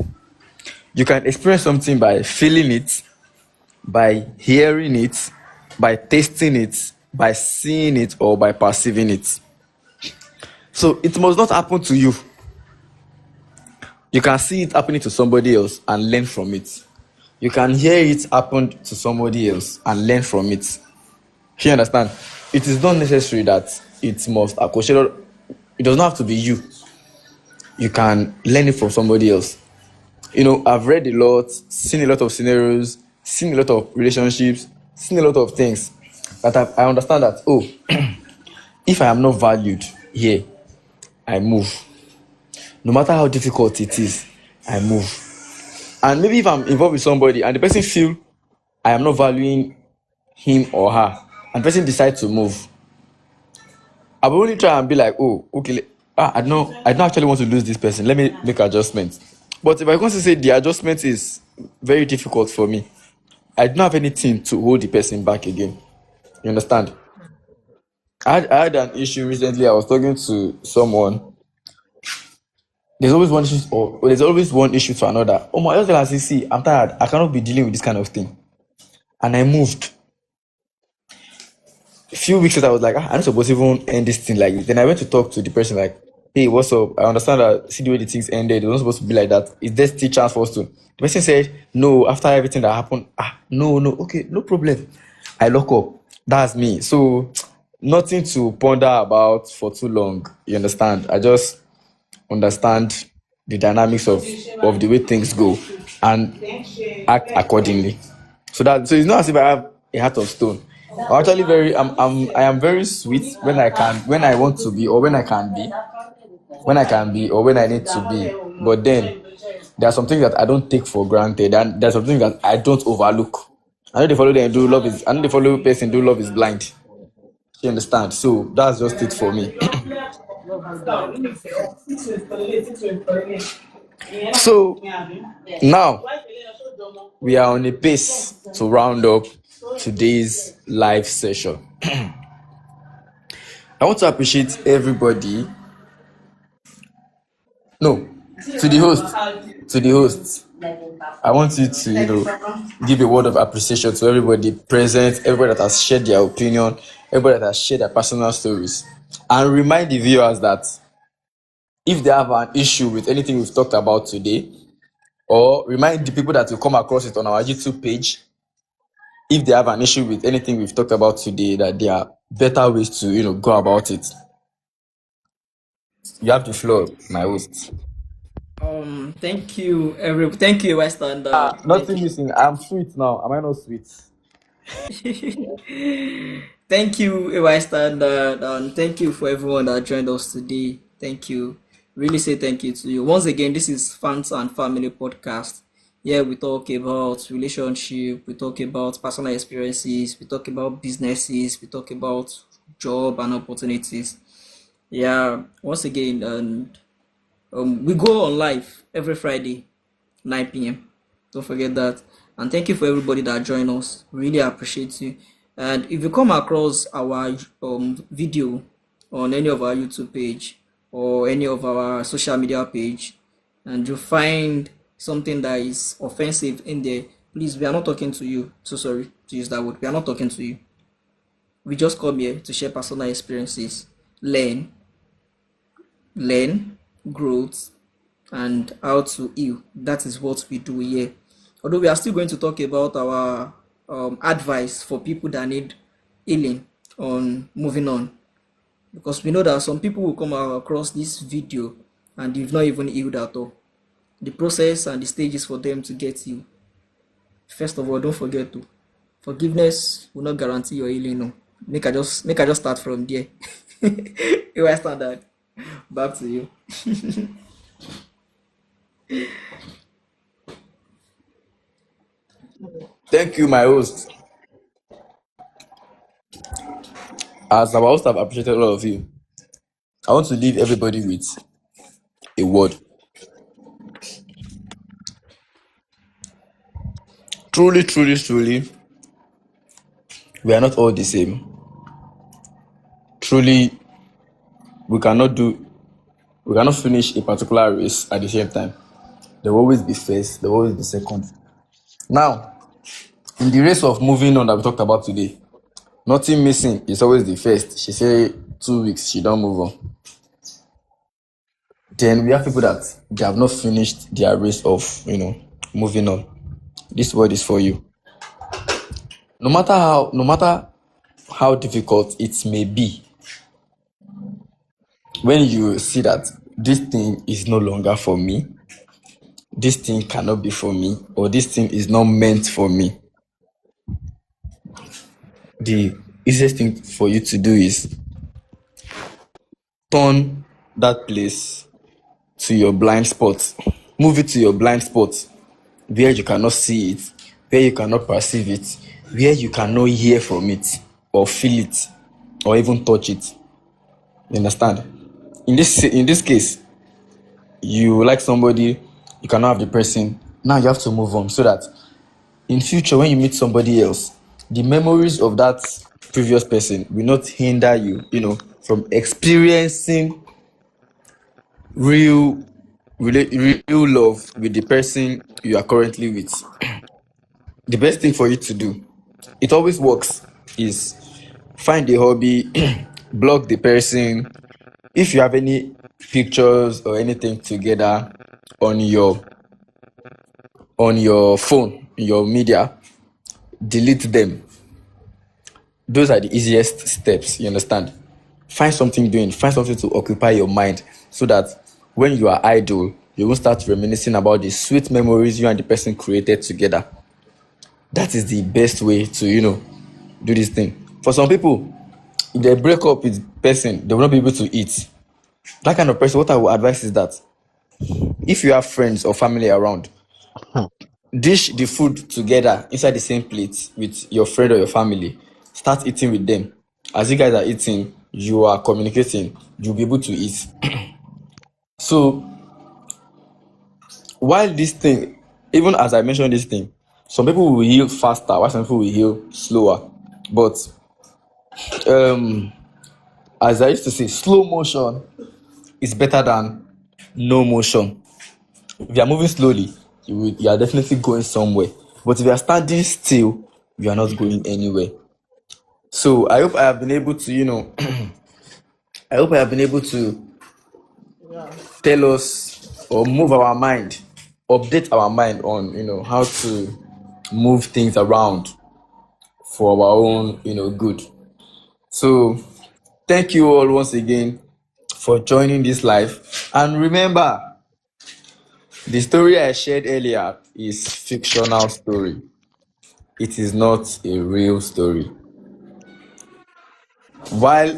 You can experience something by feeling it, by hearing it, by tasting it, by seeing it, or by perceiving it. So it must not happen to you. You can see it happening to somebody else and learn from it. You can hear it happen to somebody else and learn from it. You understand? It is not necessary that it must associate. It does not have to be you. You can learn it from somebody else. I've read a lot, seen a lot of scenarios, seen a lot of relationships, seen a lot of things. But I understand that, if I am not valued here, I move. No matter how difficult it is, I move. And maybe if I'm involved with somebody and the person feel I am not valuing him or her, and the person decides to move, I will only try and be like, okay, I don't actually want to lose this person. Let me make adjustments. But if I want to say the adjustment is very difficult for me, I don't have anything to hold the person back again. You understand? I had an issue recently. I was talking to someone. There's always one issue to another. Oh my, I was like, see, I'm tired. I cannot be dealing with this kind of thing. And I moved. A few weeks later, I was like, I'm not supposed to even end this thing like this. Then I went to talk to the person like, hey, what's up? I understand that see the way the things ended. It was not supposed to be like that. Is there still chance for us to? The person said, no, after everything that happened, no, okay, no problem. I lock up. That's me. So nothing to ponder about for too long. You understand? I just understand the dynamics of the way things go and act accordingly. So it's not as if I have a heart of stone. I'm actually I am very sweet when I want to be, or when I can be, or when I need to be. But then there are some things that I don't take for granted, and there's some things that I don't overlook. I know they follow them do love is. I know they follow person do love is blind. You understand? So that's just it for me. So now we are on a pace to round up today's live session. I want to appreciate everybody. No, to the hosts. I want you to, give a word of appreciation to everybody present, everybody that has shared their opinion, everybody that has shared their personal stories, and remind the viewers that if they have an issue with anything we've talked about today, or remind the people that will come across it on our YouTube page, if they have an issue with anything we've talked about today, that there are better ways to, go about it. You have the floor, my host. Thank you, thank you, West Standard. Thank Nothing you. missing. I'm sweet now. Am I not sweet? Thank you, AY Standard, and thank you for everyone that joined us today. Thank you. Really say thank you to you. Once again, this is Fans and Family Podcast. Here we talk about relationship, we talk about personal experiences, we talk about businesses, we talk about job and opportunities. Yeah, once again, and we go on live every Friday, 9 p.m. Don't forget that. And thank you for everybody that joined us. Really appreciate you. And if you come across our video on any of our YouTube page or any of our social media page, and you find something that is offensive in there, please, we are not talking to you. So sorry to use that word. We are not talking to you. We just come here to share personal experiences, learn, growth, and how to heal. That is what we do here. Although we are still going to talk about our advice for people that need healing on moving on, because we know that some people will come across this video and you've not even healed at all. The process and the stages for them to get you. First of all, don't forget to forgiveness will not guarantee your healing. No, make I just start from there. You understand that? Back to you. Thank you, my host. As our host, I've appreciated all of you. I want to leave everybody with a word. Truly, truly, truly, we are not all the same. Truly, we cannot finish a particular race at the same time. There will always be first, there will always be second. Now, in the race of moving on that we talked about today, nothing missing is always the first. She say 2 weeks, she don't move on. Then we have people that they have not finished their race of, moving on. This word is for you. No matter how difficult it may be, when you see that this thing is no longer for me, this thing cannot be for me, or this thing is not meant for me, the easiest thing for you to do is turn that place to your blind spot. Move it to your blind spot, where you cannot see it, where you cannot perceive it, where you cannot hear from it, or feel it, or even touch it. You understand? In this case, you like somebody, you cannot have the person. Now you have to move on, so that in future when you meet somebody else, the memories of that previous person will not hinder you, from experiencing real love with the person you are currently with. The best thing for you to do, it always works, is find a hobby, block the person. If you have any pictures or anything together on your phone, your media, delete them. Those are the easiest steps, you understand? Find something to occupy your mind, so that when you are idle, you won't start reminiscing about the sweet memories you and the person created together. That is the best way to, do this thing. For some people, if they break up with person, they will not be able to eat. That kind of person, what I would advise is that if you have friends or family around, dish the food together inside the same plate with your friend or your family. Start eating with them. As you guys are eating, you are communicating, you'll be able to eat. So, while this thing, even as I mentioned this thing, some people will heal faster, while some people will heal slower. But as I used to say, slow motion is better than no motion. If you are moving slowly, you are definitely going somewhere. But if you are standing still, you are not going anywhere. So I hope I have been able to, I hope I have been able to tell us or move our mind, update our mind on, how to move things around for our own, good. So thank you all once again for joining this live. And remember, the story I shared earlier is fictional story. It is not a real story. While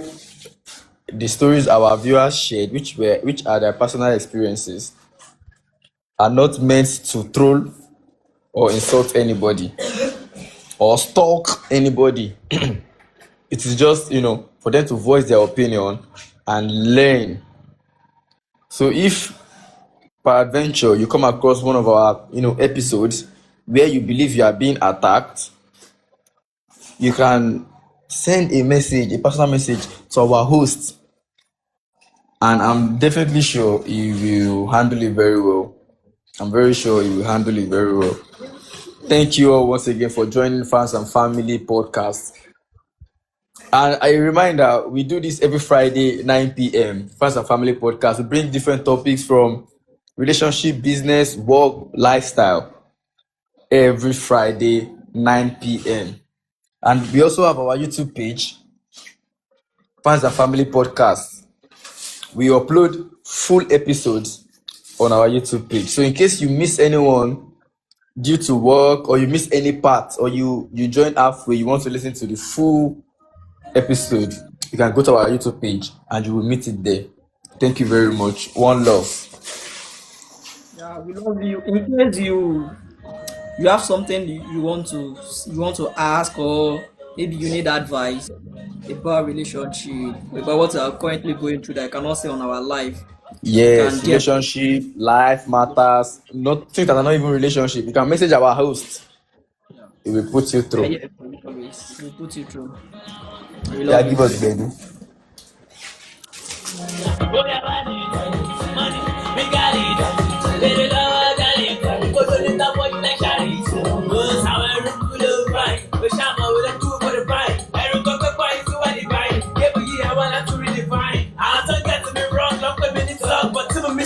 the stories our viewers shared, which are their personal experiences, are not meant to troll or insult anybody or stalk anybody. It is just, for them to voice their opinion and learn. So if peradventure you come across one of our, episodes where you believe you are being attacked, you can send a personal message to our host, and I'm definitely sure he will handle it very well. I'm very sure he will handle it very well. Thank you all once again for joining Fans and Family Podcast. And a reminder, we do this every Friday, 9 p.m. Fans and Family Podcast. We bring different topics from relationship, business, work, lifestyle every Friday, 9 p.m. And we also have our YouTube page, Fans and Family Podcast. We upload full episodes on our YouTube page. So in case you miss anyone due to work, or you miss any part, or you join halfway, you want to listen to the full episode, you can go to our YouTube page and you will meet it there. Thank you very much. One love. Yeah, we love you. In case you have something you want to ask, or maybe you need advice about relationship, about what you are currently going through that I cannot say on our live. Yes, relationship, life matters, not things that are not even relationship. You can message our host. It will put you through. Yeah, it will put you through. Yeah, give us the baby.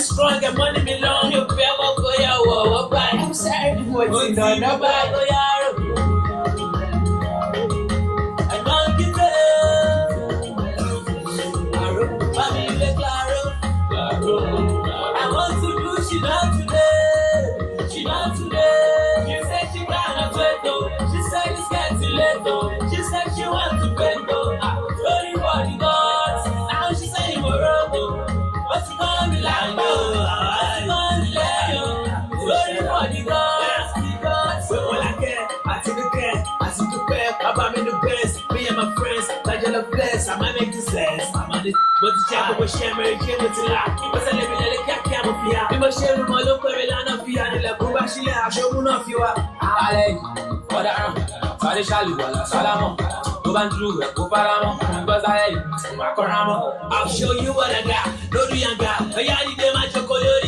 Strong and money me long, you pay my boy, I'm sorry, what's in the number? I want to do she not today. She not today. She said she cannot wait though. She said it's getting late though. She said she wants to bend though. Sorry for the gods. Now she saying we're wrong though. What's it gonna be like though? What's it gonna be like though? Sorry for the gods. So all I care, I take the care. I see the pair. I'm in the best. Me and my friends, like you're blessed. I might make this sense. I'm on this. But the chapel was sharing, came with the lock. But I live in the cat camera. We must share my local Milana Pia and the Bubashi. I show you off you are. Ale, for the Sally Shally, Salamo. Go and through, go Paramo. Because Macoramo. I'll show you what I got. No, do you got? I am the magic color.